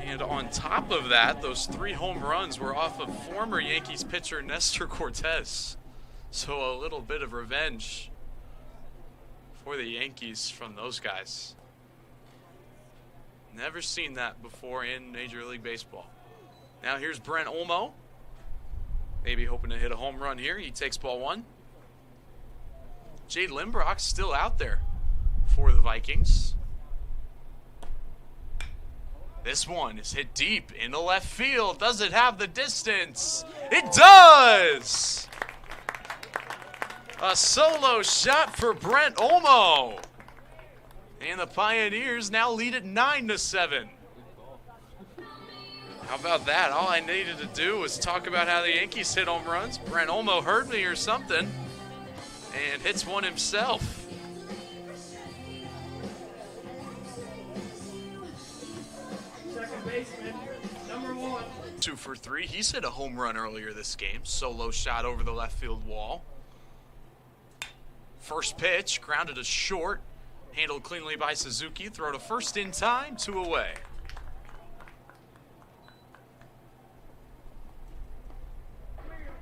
And on top of that, those 3 home runs were off of former Yankees pitcher Nestor Cortez. So a little bit of revenge for the Yankees from those guys. Never seen that before in Major League Baseball. Now here's Brent Elmo. Maybe hoping to hit a home run here. He takes ball 1. Jade Limbrock's still out there for the Vikings. This one is hit deep into left field. Does it have the distance? It does! A solo shot for Brent Elmo. And the Pioneers now lead at 9-7. How about that? All I needed to do was talk about how the Yankees hit home runs. Brent Elmo heard me or something and hits one himself. Second baseman, number 1. 2 for 3. He's hit a home run earlier this game. Solo shot over the left field wall. First pitch, grounded to short. Handled cleanly by Suzuki. Throw to first in time, 2 away.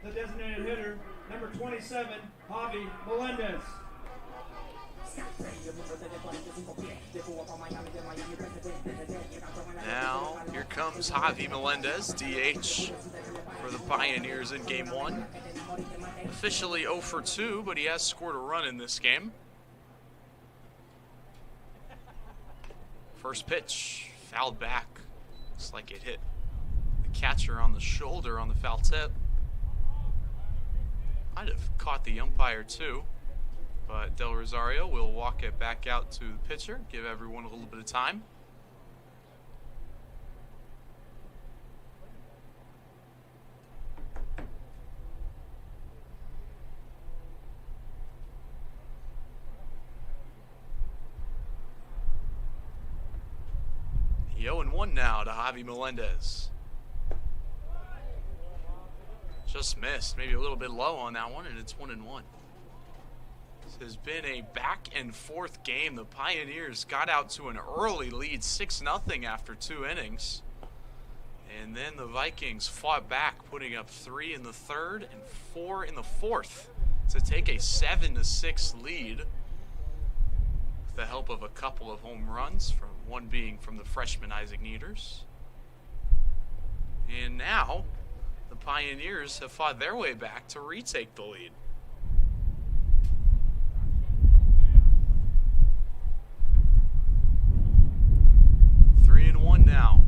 The designated hitter, number 27, Javi Melendez. Now, here comes Javi Melendez, DH for the Pioneers in game 1. Officially 0 for 2, but he has scored a run in this game. First pitch, fouled back. Looks like it hit the catcher on the shoulder on the foul tip. Might have caught the umpire too, but Del Rosario will walk it back out to the pitcher, give everyone a little bit of time. The 0-1 now to Javi Melendez. Just missed, maybe a little bit low on that one, and it's 1-1. This has been a back and forth game. The Pioneers got out to an early lead, 6-0 after 2 innings. And then the Vikings fought back, putting up 3 in the 3rd and 4 in the 4th to take a 7-6 lead with the help of a couple of home runs, from one being from the freshman Isaac Nieders. And now the Pioneers have fought their way back to retake the lead. Three and one now.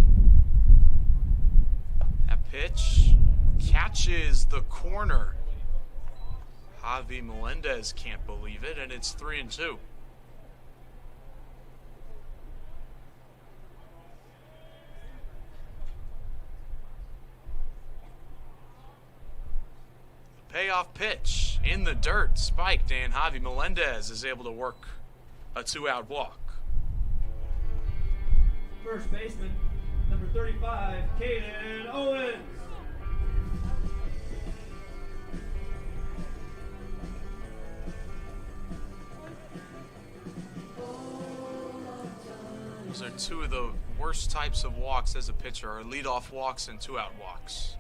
That pitch catches the corner. Javi Melendez can't believe it, and it's 3-2. Payoff pitch in the dirt, spiked, and Javi Melendez is able to work a 2-out walk. First baseman, number 35, Caden Owens. Those are 2 of the worst types of walks as a pitcher, are leadoff walks and 2-out walks.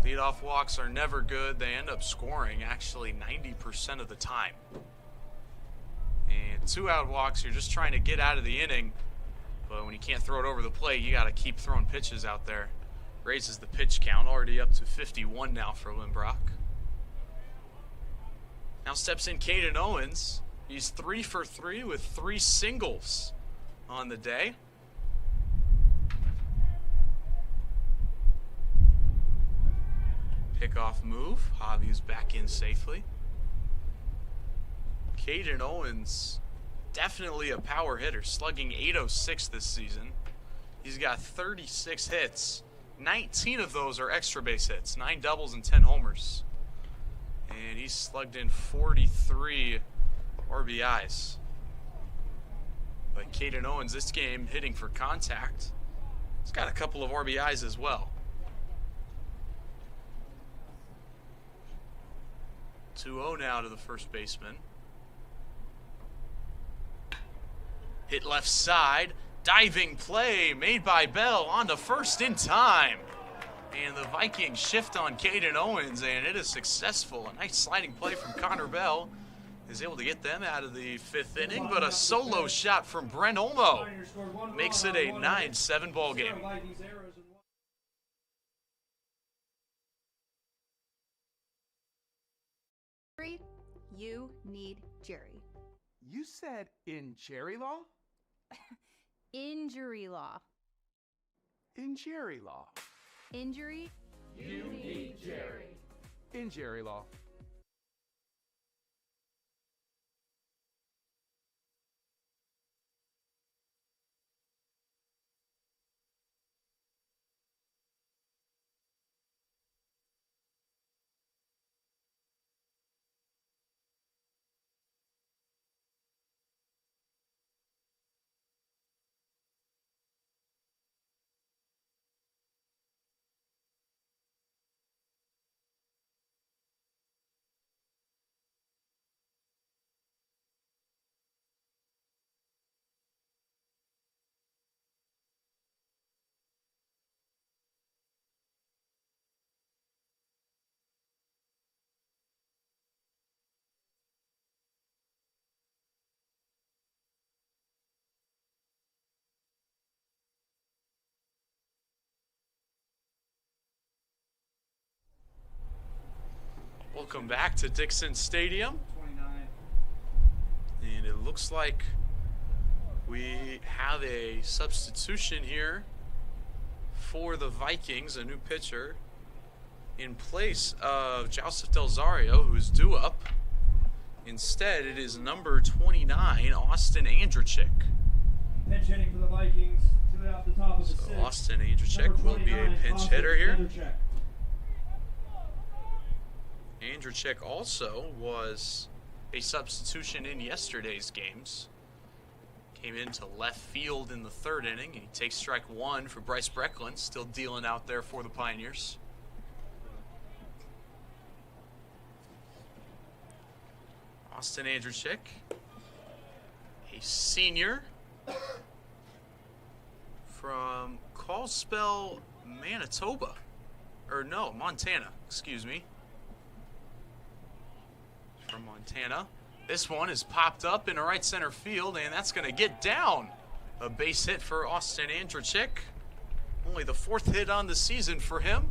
Leadoff walks are never good. They end up scoring actually 90% of the time. And 2-out walks, you're just trying to get out of the inning, but when you can't throw it over the plate, you got to keep throwing pitches out there. Raises the pitch count, already up to 51 now for Limbrock. Now steps in Caden Owens. He's 3 for 3 with 3 singles on the day. Pickoff move. Javi's back in safely. Caden Owens, definitely a power hitter, slugging .806 this season. He's got 36 hits. 19 of those are extra base hits, 9 doubles and 10 homers. And he's slugged in 43 RBIs. But Caden Owens this game hitting for contact. He's got a couple of RBIs as well. 2-0 now to the first baseman. Hit left side. Diving play made by Bell on to first in time. And the Vikings shift on Caden Owens, and it is successful. A nice sliding play from Connor Bell is able to get them out of the 5th inning, but a solo shot from Brent Elmo makes it a 9-7 ball game. You need Jerry. You said injury law? Injury law. Injury law. Injury. You need Jerry. Injury law. Welcome back to Dixon Stadium. 29. And it looks like we have a substitution here for the Vikings, a new pitcher, in place of Joseph Del Zario, who's due up. Instead, it is number 29, Austin Andrechik. Pinch hitting for the Vikings. To off the top of the So sixth. Austin Andrechik Number will be a 29, pinch Austin hitter here. Andrechik. Andrechik also was a substitution in yesterday's games. Came into left field in the 3rd inning, and he takes strike 1 for Bryce Brecklin, still dealing out there for the Pioneers. Austin Andrechik, a senior from Kalispell, Manitoba. Or no, Montana, excuse me. From Montana. This one is popped up in right center field, and that's going to get down. A base hit for Austin Andrechik. Only the 4th hit on the season for him.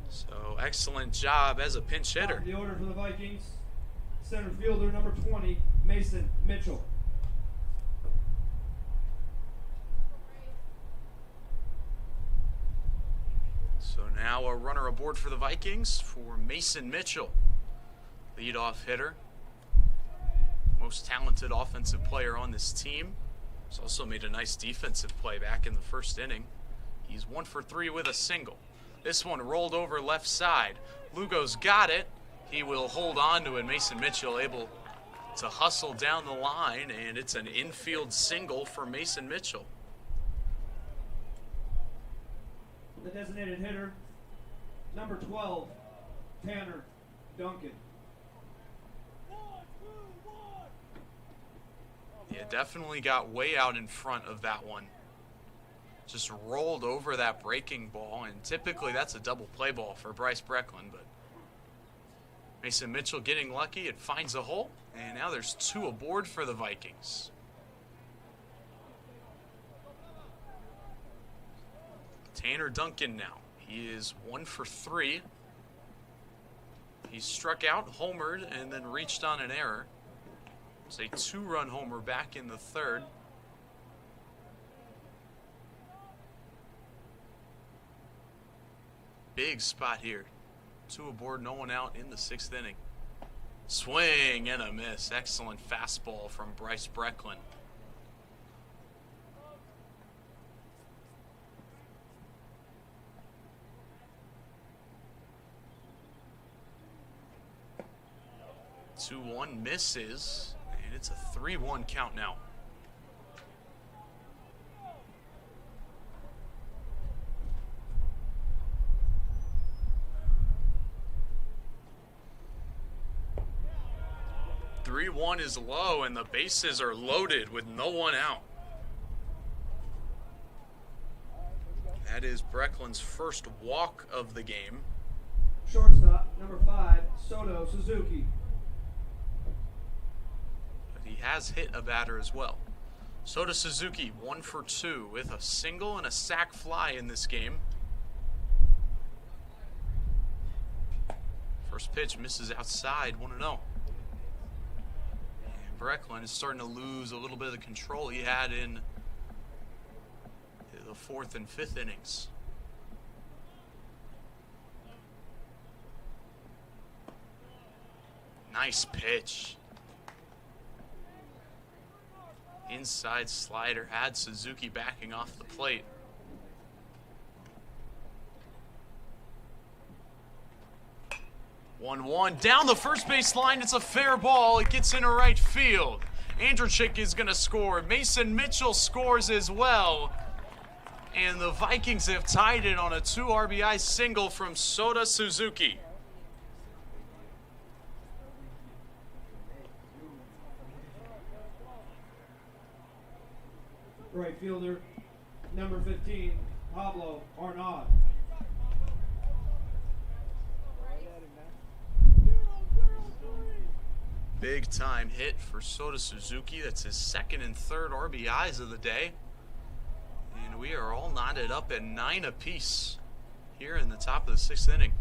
So excellent job as a pinch hitter. The order for the Vikings. Center fielder number 20, Mason Mitchell. So now a runner aboard for the Vikings for Mason Mitchell. Leadoff hitter. Most talented offensive player on this team. He's also made a nice defensive play back in the 1st inning. He's 1 for 3 with a single. This one rolled over left side. Lugo's got it. He will hold on to it. Mason Mitchell able to hustle down the line, and it's an infield single for Mason Mitchell. The designated hitter, number 12, Tanner Duncan. Yeah, definitely got way out in front of that one. Just rolled over that breaking ball, and typically that's a double play ball for Bryce Brecklin, but Mason Mitchell getting lucky. It finds a hole, and now there's 2 aboard for the Vikings. Tanner Duncan now. He is 1 for 3. He struck out, homered, and then reached on an error. It's a 2-run homer back in the 3rd. Big spot here. 2 aboard, no one out in the 6th inning. Swing and a miss. Excellent fastball from Bryce Brecklin. Two one misses, and it's a 3-1 count now. Three one is low, and the bases are loaded with no one out. That is Brecklin's first walk of the game. Shortstop, number 5, Soto Suzuki. He has hit a batter as well. Soto Suzuki, 1 for 2 with a single and a sac fly in this game. First pitch misses outside, 1-0. And Brecklin is starting to lose a little bit of the control he had in the 4th and 5th innings. Nice pitch. Inside slider had Suzuki backing off the plate. One down the first base line. It's a fair ball. It gets into right field. Andrechik is going to score. Mason Mitchell scores as well. And the Vikings have tied it on a 2 RBI single from Soto Suzuki. Right fielder, number 15, Pablo Arnaud. Big time hit for Soto Suzuki. That's his 2nd and 3rd RBIs of the day. And we are all knotted up at 9 apiece here in the top of the 6th inning.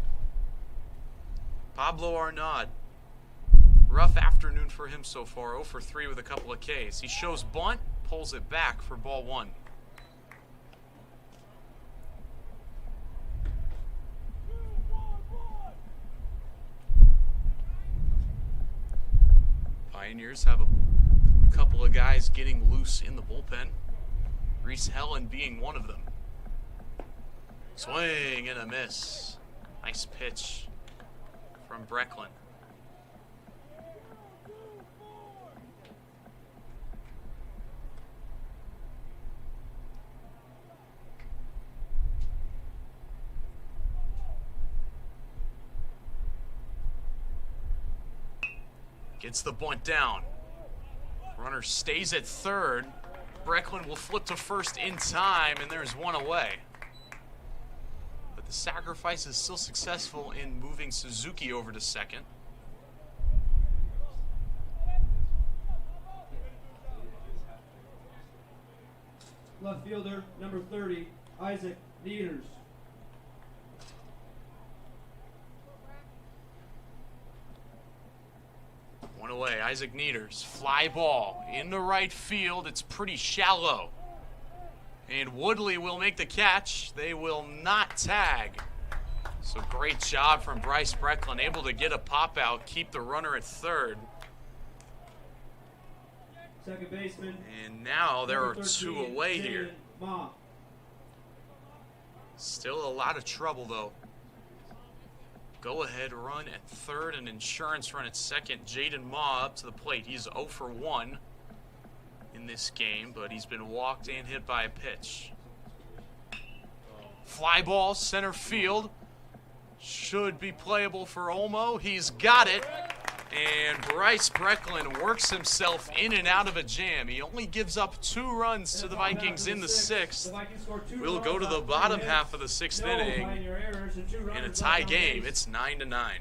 Pablo Arnaud. Rough afternoon for him so far. 0 for 3 with a couple of Ks. He shows bunt, pulls it back for ball 1. Pioneers have a couple of guys getting loose in the bullpen. Reese Helen being one of them. Swing and a miss. Nice pitch from Brecklin. Gets the bunt down. Runner stays at 3rd. Brecklin will flip to 1st in time, and there's 1 away. But the sacrifice is still successful in moving Suzuki over to 2nd. Left fielder, number 30, Isaac Dieters. One away, Isaac Nieders. Fly ball into right field. It's pretty shallow. And Woodley will make the catch. They will not tag. So great job from Bryce Brecklin, able to get a pop out, keep the runner at 3rd. Second baseman. And now there are 13, 2 away here. Ma. Still a lot of trouble though. Go-ahead run at 3rd and insurance run at 2nd. Jaden Ma up to the plate. He's 0 for 1 in this game, but he's been walked and hit by a pitch. Fly ball, center field. Should be playable for Elmo. He's got it. And Bryce Brecklin works himself in and out of a jam. He only gives up 2 runs to the Vikings in the 6th. We'll go to the bottom half of the 6th inning in a tie game. It's 9-9.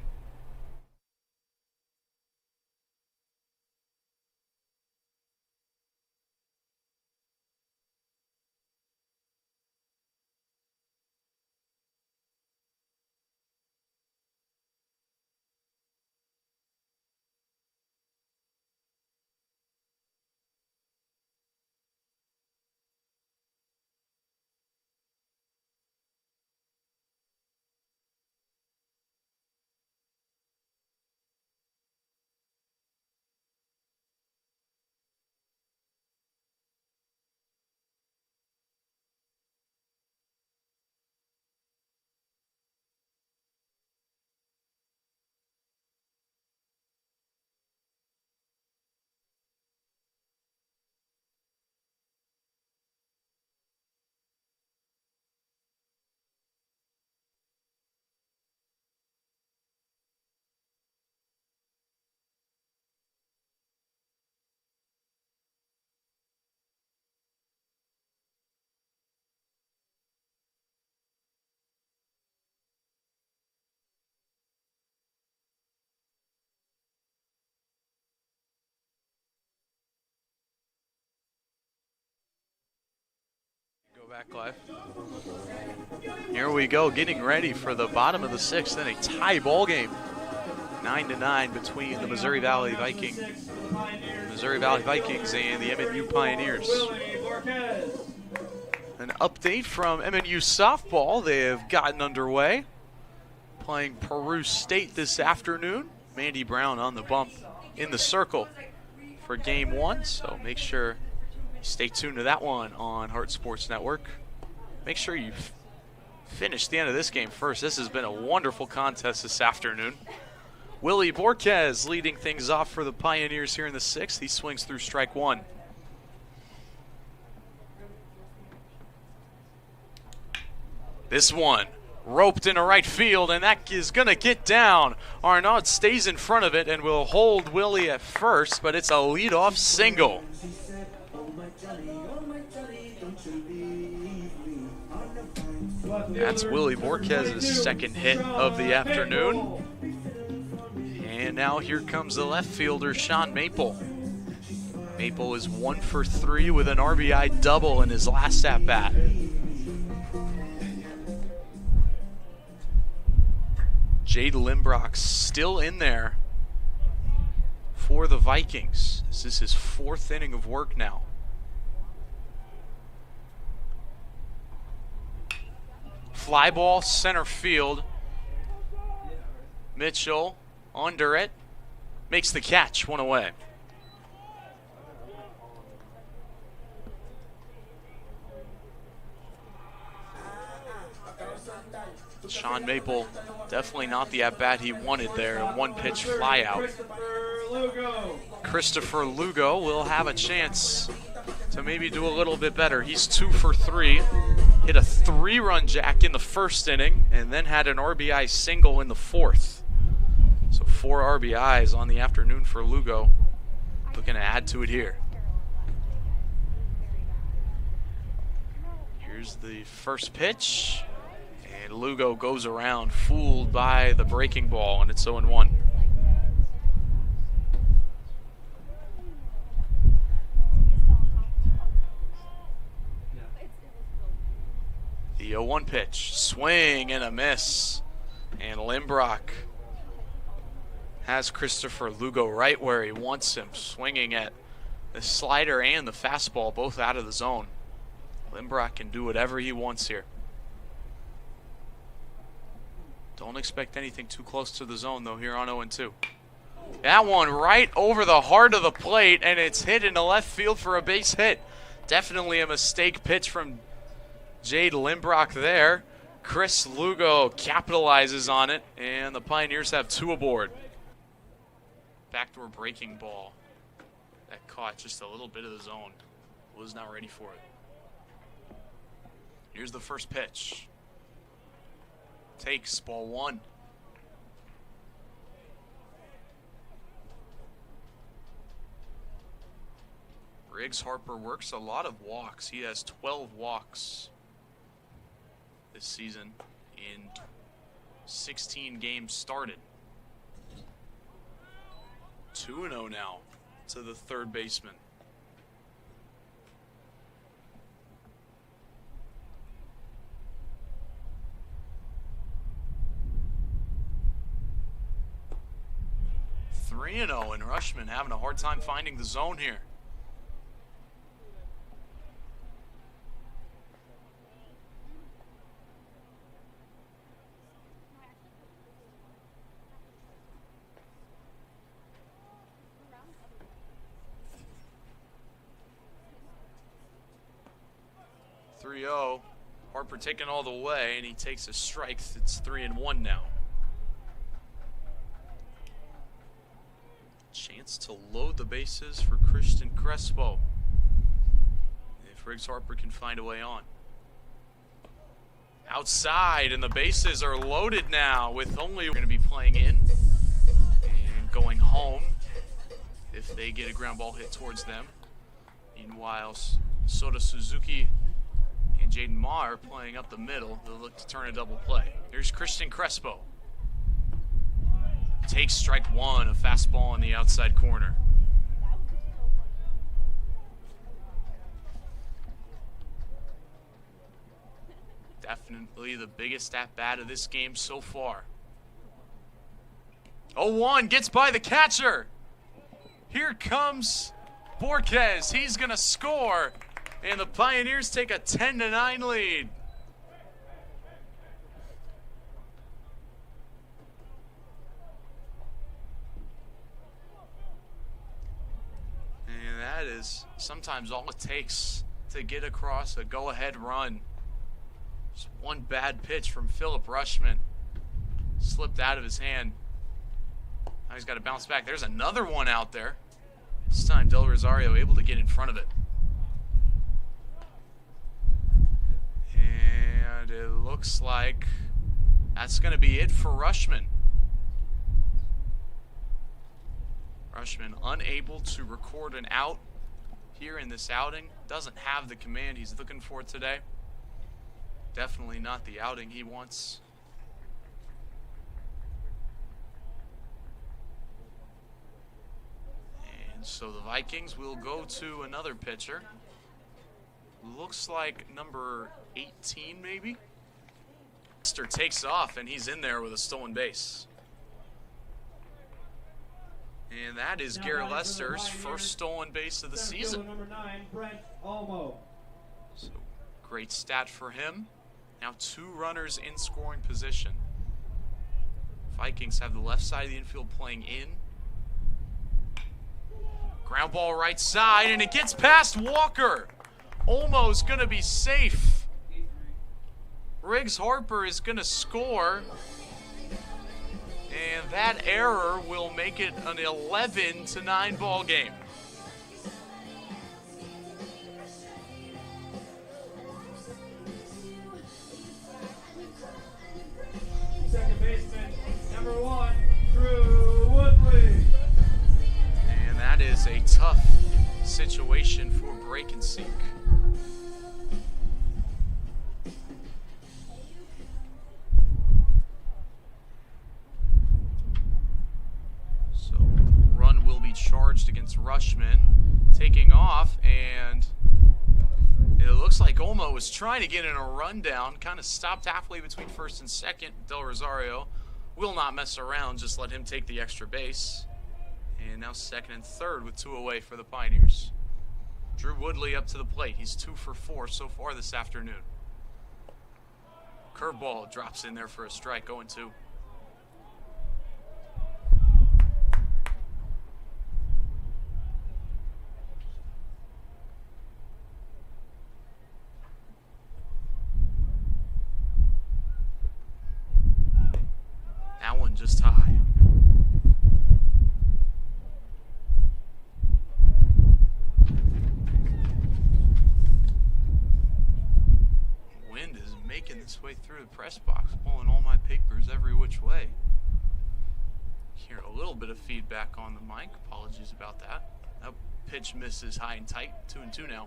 Back live. Here we go, getting ready for the bottom of the 6th in a tie ball game. 9-9 between the Missouri Valley Vikings and the MNU Pioneers. An update from MNU softball. They have gotten underway, playing Peru State this afternoon. Mandy Brown on the bump in the circle for game 1, so make sure stay tuned to that one on Heart Sports Network. Make sure you finish the end of this game first. This has been a wonderful contest this afternoon. Willie Borquez leading things off for the Pioneers here in the 6th. He swings through strike 1. This one roped into right field, and that is going to get down. Arnaud stays in front of it and will hold Willie at first, but it's a leadoff single. That's Willie Borquez's second hit of the afternoon. And now here comes the left fielder, Sean Maple. Maple is 1 for 3 with an RBI double in his last at-bat. Jade Limbrock still in there for the Vikings. This is his 4th inning of work now. Fly ball, center field. Mitchell under it. Makes the catch, 1 away. Sean Maple, definitely not the at-bat he wanted there. A 1-pitch fly out. Christopher Lugo will have a chance to maybe do a little bit better. He's 2 for 3. Hit a 3-run jack in the 1st inning and then had an RBI single in the 4th. So 4 RBIs on the afternoon for Lugo. Looking to add to it here. Here's the first pitch. And Lugo goes around, fooled by the breaking ball, and it's 0-1. The 0-1 pitch, swing and a miss. And Limbrock has Christopher Lugo right where he wants him, swinging at the slider and the fastball, both out of the zone. Limbrock can do whatever he wants here. Don't expect anything too close to the zone, though, here on 0-2. That one right over the heart of the plate, and it's hit into left field for a base hit. Definitely a mistake pitch from Jade Limbrock there. Chris Lugo capitalizes on it, and the Pioneers have 2 aboard. Backdoor breaking ball that caught just a little bit of the zone. Was not ready for it. Here's the first pitch. Takes ball 1. Briggs Harper works a lot of walks. He has 12 walks this season in 16 games started. 2-0 now to the third baseman. And Rushman having a hard time finding the zone here. Harper taking all the way, and he takes a strike. It's 3-1 now. Chance to load the bases for Christian Crespo. If Briggs Harper can find a way on. Outside, and the bases are loaded now with only going to be playing in and going home if they get a ground ball hit towards them. Meanwhile, Soda Suzuki and Jaden Ma are playing up the middle. They'll look to turn a double play. Here's Christian Crespo. Takes strike 1, a fastball in the outside corner. Definitely the biggest at-bat of this game so far. 0-1 gets by the catcher. Here comes Borquez. He's going to score. And the Pioneers take a 10-9 lead. And that is sometimes all it takes to get across a go-ahead run. Just one bad pitch from Philip Rushman. Slipped out of his hand. Now he's got to bounce back. There's another one out there. This time Del Rosario able to get in front of it. And it looks like that's going to be it for Rushman. Rushman unable to record an out here in this outing. Doesn't have the command he's looking for today. Definitely not the outing he wants. And so the Vikings will go to another pitcher. Looks like number 18 maybe. Lester takes off and he's in there with a stolen base. And that is Garrett Lester's first stolen base of the season. Number 9, Brent Elmo. So great stat for him. Now 2 runners in scoring position. Vikings have the left side of the infield playing in. Ground ball right side, and it gets past Walker. Olmo's going to be safe. Riggs Harper is going to score. And that error will make it an 11-9 ball game. Second baseman, number 1, Drew Woodley. And that is a tough situation for break and seek. So run will be charged against Rushman, taking off, and it looks like Olmo was trying to get in a rundown, kind of stopped halfway between first and second. Del Rosario will not mess around, just let him take the extra base. And now second and third with 2 away for the Pioneers. Drew Woodley up to the plate. He's 2 for 4 so far this afternoon. Curveball drops in there for a strike, 0-2. That one just high. Wind is making its way through the press box, pulling all my papers every which way. Hear a little bit of feedback on the mic. Apologies about that. That pitch misses high and tight. 2-2 now.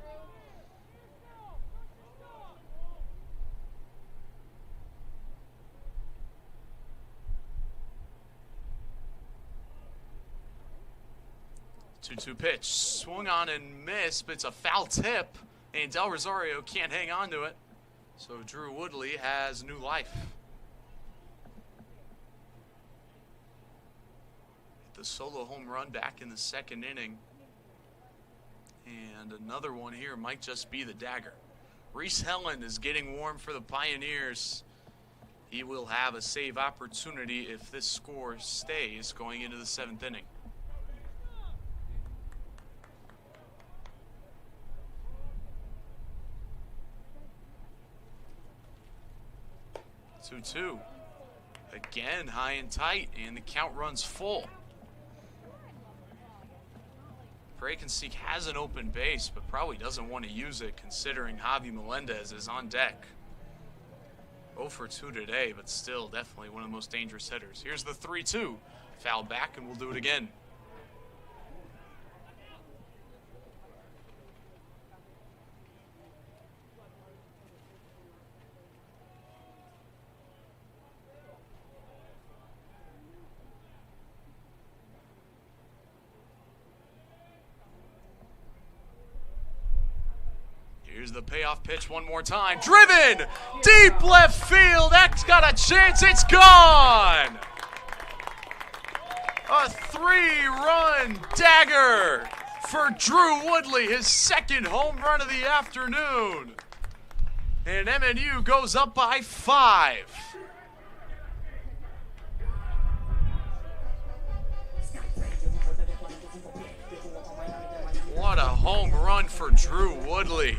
Two pitch, swung on and missed, but it's a foul tip, and Del Rosario can't hang on to it. So Drew Woodley has new life. The solo home run back in the second inning. And another one here might just be the dagger. Reese Helen is getting warm for the Pioneers. He will have a save opportunity if this score stays going into the 7th inning. 2-2. Again, high and tight, and the count runs full. Brakenseek has an open base, but probably doesn't want to use it considering Javi Melendez is on deck. 0 for 2 today, but still definitely one of the most dangerous hitters. Here's the 3-2. Foul back, and we'll do it again. Here's the payoff pitch one more time. Driven! Deep left field. That's got a chance. It's gone! A 3-run dagger for Drew Woodley, his second home run of the afternoon. And MNU goes up by 5. What a home run for Drew Woodley.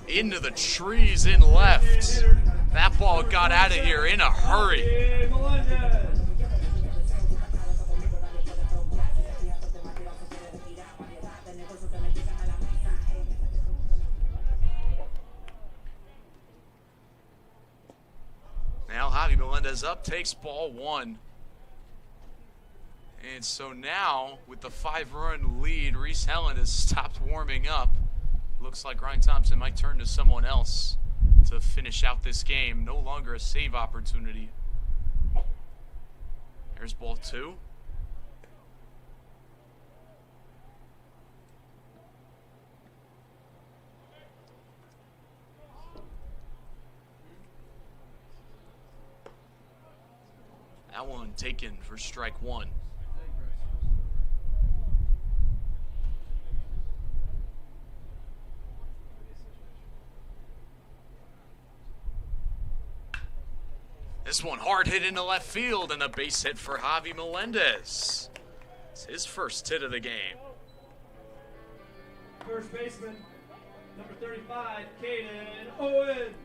Into the trees in left. That ball got out of here in a hurry. Now Javi Melendez up, takes ball 1. And so now, with the 5-run lead, Reese Helen has stopped warming up. Looks like Ryan Thompson might turn to someone else to finish out this game. No longer a save opportunity. There's ball 2. That one taken for strike 1. This one hard hit into left field and a base hit for Javi Melendez. It's his first hit of the game. First baseman, number 35, Caden Owens.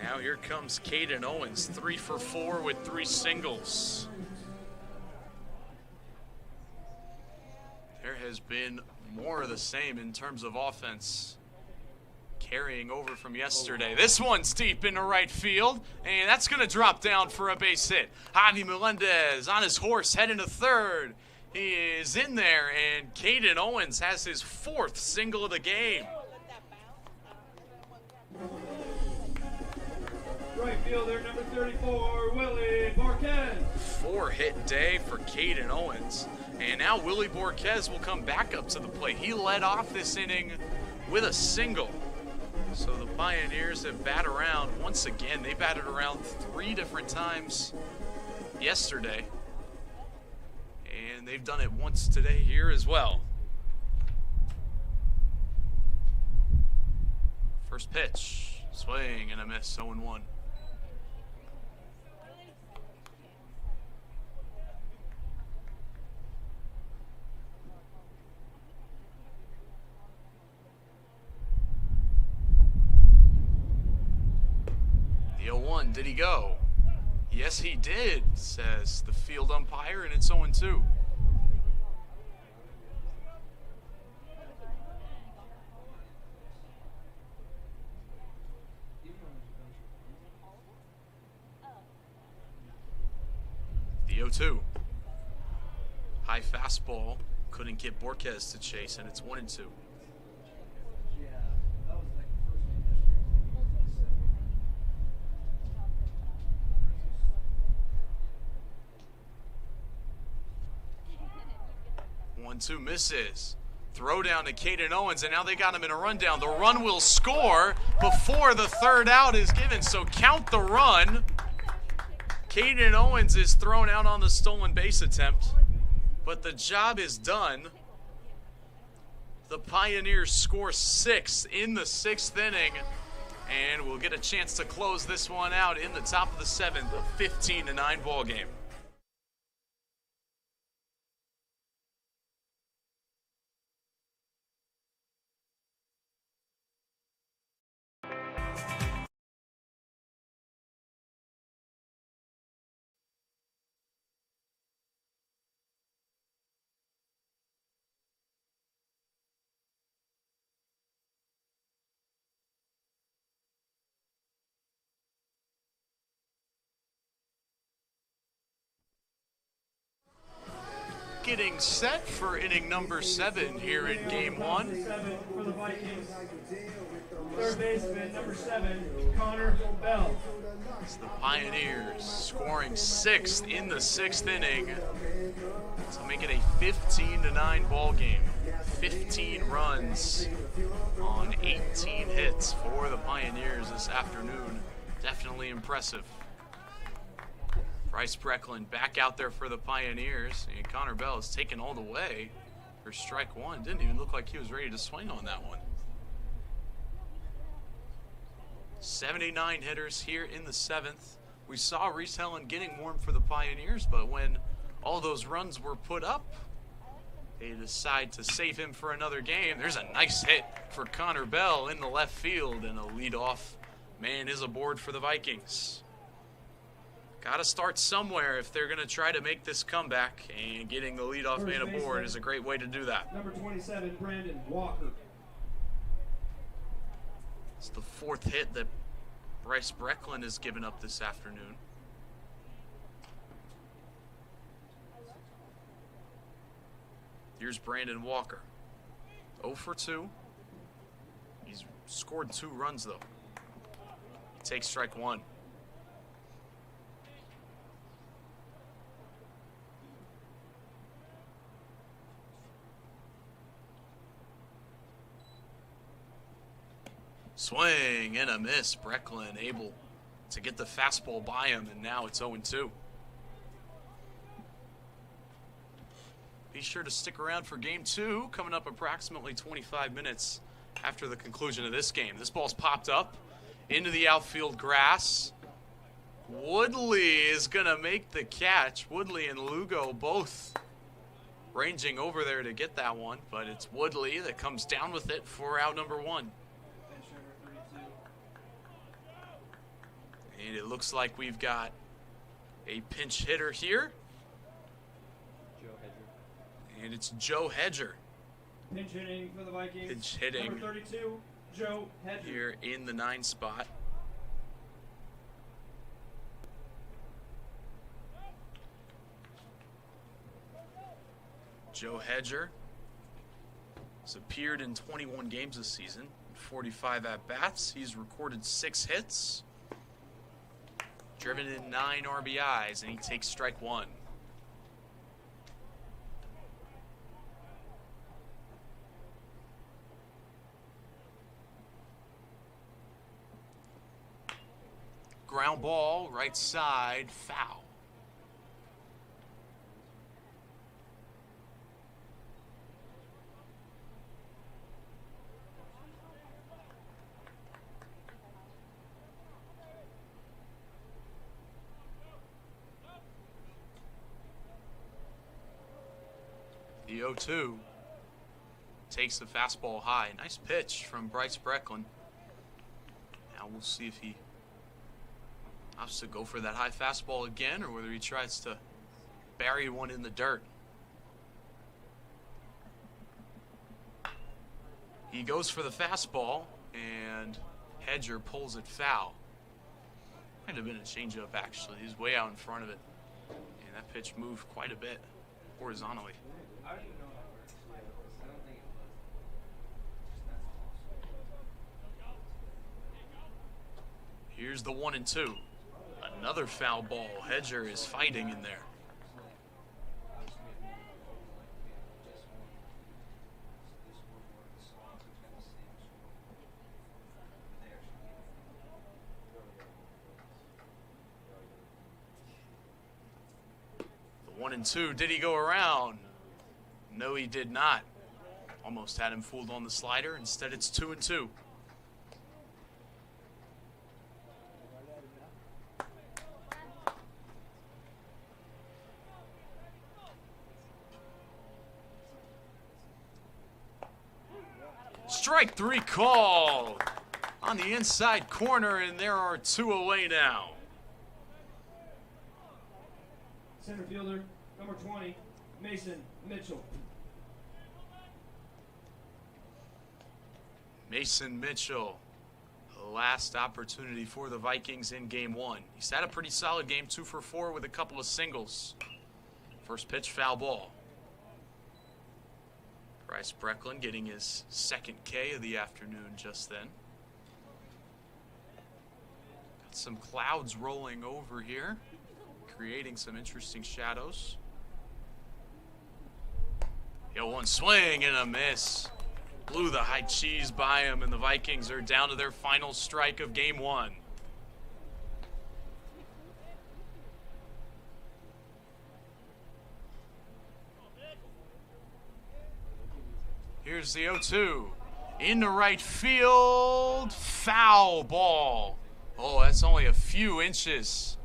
Now here comes Caden Owens, 3 for 4 with 3 singles. There has been more of the same in terms of offense. Carrying over from yesterday. This one's deep into right field, and that's going to drop down for a base hit. Javi Melendez on his horse heading to third. He is in there, and Caden Owens has his 4th single of the game. Right fielder, number 34, Willie Borquez. 4-hit day for Caden Owens. And now Willie Borquez will come back up to the plate. He led off this inning with a single. So the Pioneers have batted around once again. They batted around 3 different times yesterday. And they've done it once today here as well. First pitch, swing and a miss, 0-1. The 0-1, did he go? Yes, he did, says the field umpire, and it's 0-2. The 0-2. High fastball, couldn't get Borquez to chase, and it's 1-2. 1-2 misses. Throw down to Caden Owens, and now they got him in a rundown. The run will score before the 3rd out is given, so count the run. Caden Owens is thrown out on the stolen base attempt, but the job is done. The Pioneers score 6 in the 6th inning, and we'll get a chance to close this one out in the top of the 7th, a 15-9 ball game. Getting set for inning number 7 here in game 1. 7 for the Vikings. Third baseman, number 7, Connor Bell. It's the Pioneers scoring 6th in the 6th inning to make it a 15-9 ball game. 15 runs on 18 hits for the Pioneers this afternoon. Definitely impressive. Bryce Brecklin back out there for the Pioneers, and Connor Bell is taken all the way for strike one. Didn't even look like he was ready to swing on that one. 79 hitters here in the 7th. We saw Reese Helen getting warm for the Pioneers, but when all those runs were put up, they decide to save him for another game. There's a nice hit for Connor Bell in the left field, and a leadoff man is aboard for the Vikings. Got to start somewhere if they're going to try to make this comeback, and getting the leadoff man aboard is a great way to do that. Number 27, Brandon Walker. It's the 4th hit that Bryce Brecklin has given up this afternoon. Here's Brandon Walker. 0 for 2. He's scored 2 runs, though. He takes strike one. Swing and a miss. Brecklin able to get the fastball by him, and now it's 0-2. Be sure to stick around for game 2, coming up approximately 25 minutes after the conclusion of this game. This ball's popped up into the outfield grass. Woodley is going to make the catch. Woodley and Lugo both ranging over there to get that one, but it's Woodley that comes down with it for out number 1. And it looks like we've got a pinch hitter here. And it's Joe Hedger. Pinch hitting for the Vikings. Pinch hitting. Number 32, Joe Hedger. Here in the 9 spot. Joe Hedger has appeared in 21 games this season, 45 at-bats. He's recorded 6 hits, driven in 9 RBIs, and he takes strike one. Ground ball, right side, foul. The 0-2 takes the fastball high. Nice pitch from Bryce Brecklin. Now we'll see if he opts to go for that high fastball again, or whether he tries to bury one in the dirt. He goes for the fastball, and Hedger pulls it foul. Might have been a changeup, actually. He's way out in front of it. And that pitch moved quite a bit horizontally. I don't even know how it works. I don't think it was. Here's the 1-2. Another foul ball. Hedger is fighting in there. The 1-2. Did he go around? No, he did not. Almost had him fooled on the slider. Instead, it's 2-2. Strike 3 call on the inside corner, and there are 2 away now. Center fielder, number 20, Mason Mitchell. Mason Mitchell, the last opportunity for the Vikings in game 1. He's had a pretty solid game, 2 for 4 with a couple of singles. First pitch, foul ball. Bryce Brecklin getting his second K of the afternoon just then. some clouds rolling over here, creating some interesting shadows. Yo, one swing and a miss. Blew the high cheese by him, and the Vikings are down to their final strike of game 1. Here's the 0-2. Into right field. Foul ball. Oh, that's only a few inches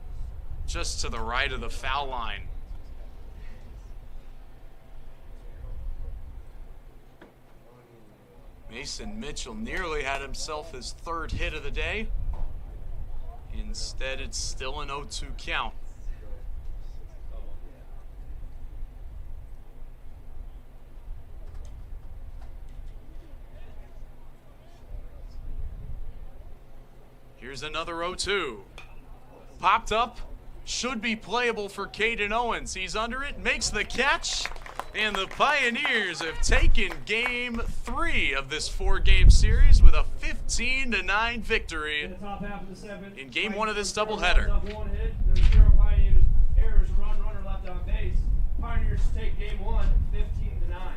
just to the right of the foul line. Mason Mitchell nearly had himself his 3rd hit of the day. Instead, it's still an 0-2 count. Here's another 0-2. Popped up. Should be playable for Caden Owens. He's under it, makes the catch, and the Pioneers have taken game 3 of this 4-game series with a 15-9 victory In the top half of the 7th, in game 1 of this doubleheader. One hit. There's 0 Pioneers errors, runner left on base. Pioneers take game 1,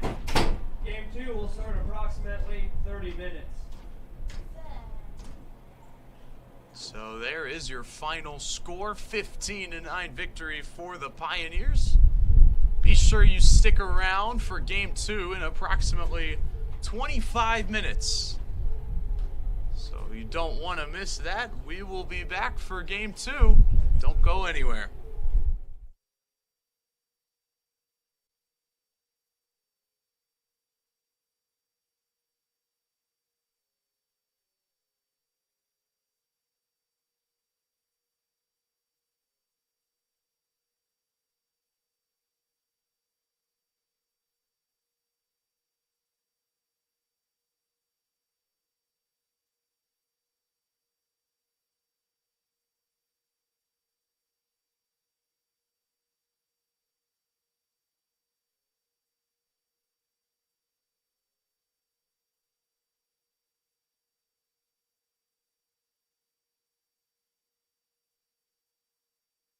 15-9. Game 2 will start approximately 30 minutes. So there is your final score, 15-9 victory for the Pioneers. Be sure you stick around for game 2 in approximately 25 minutes. So you don't want to miss that. We will be back for game 2. Don't go anywhere.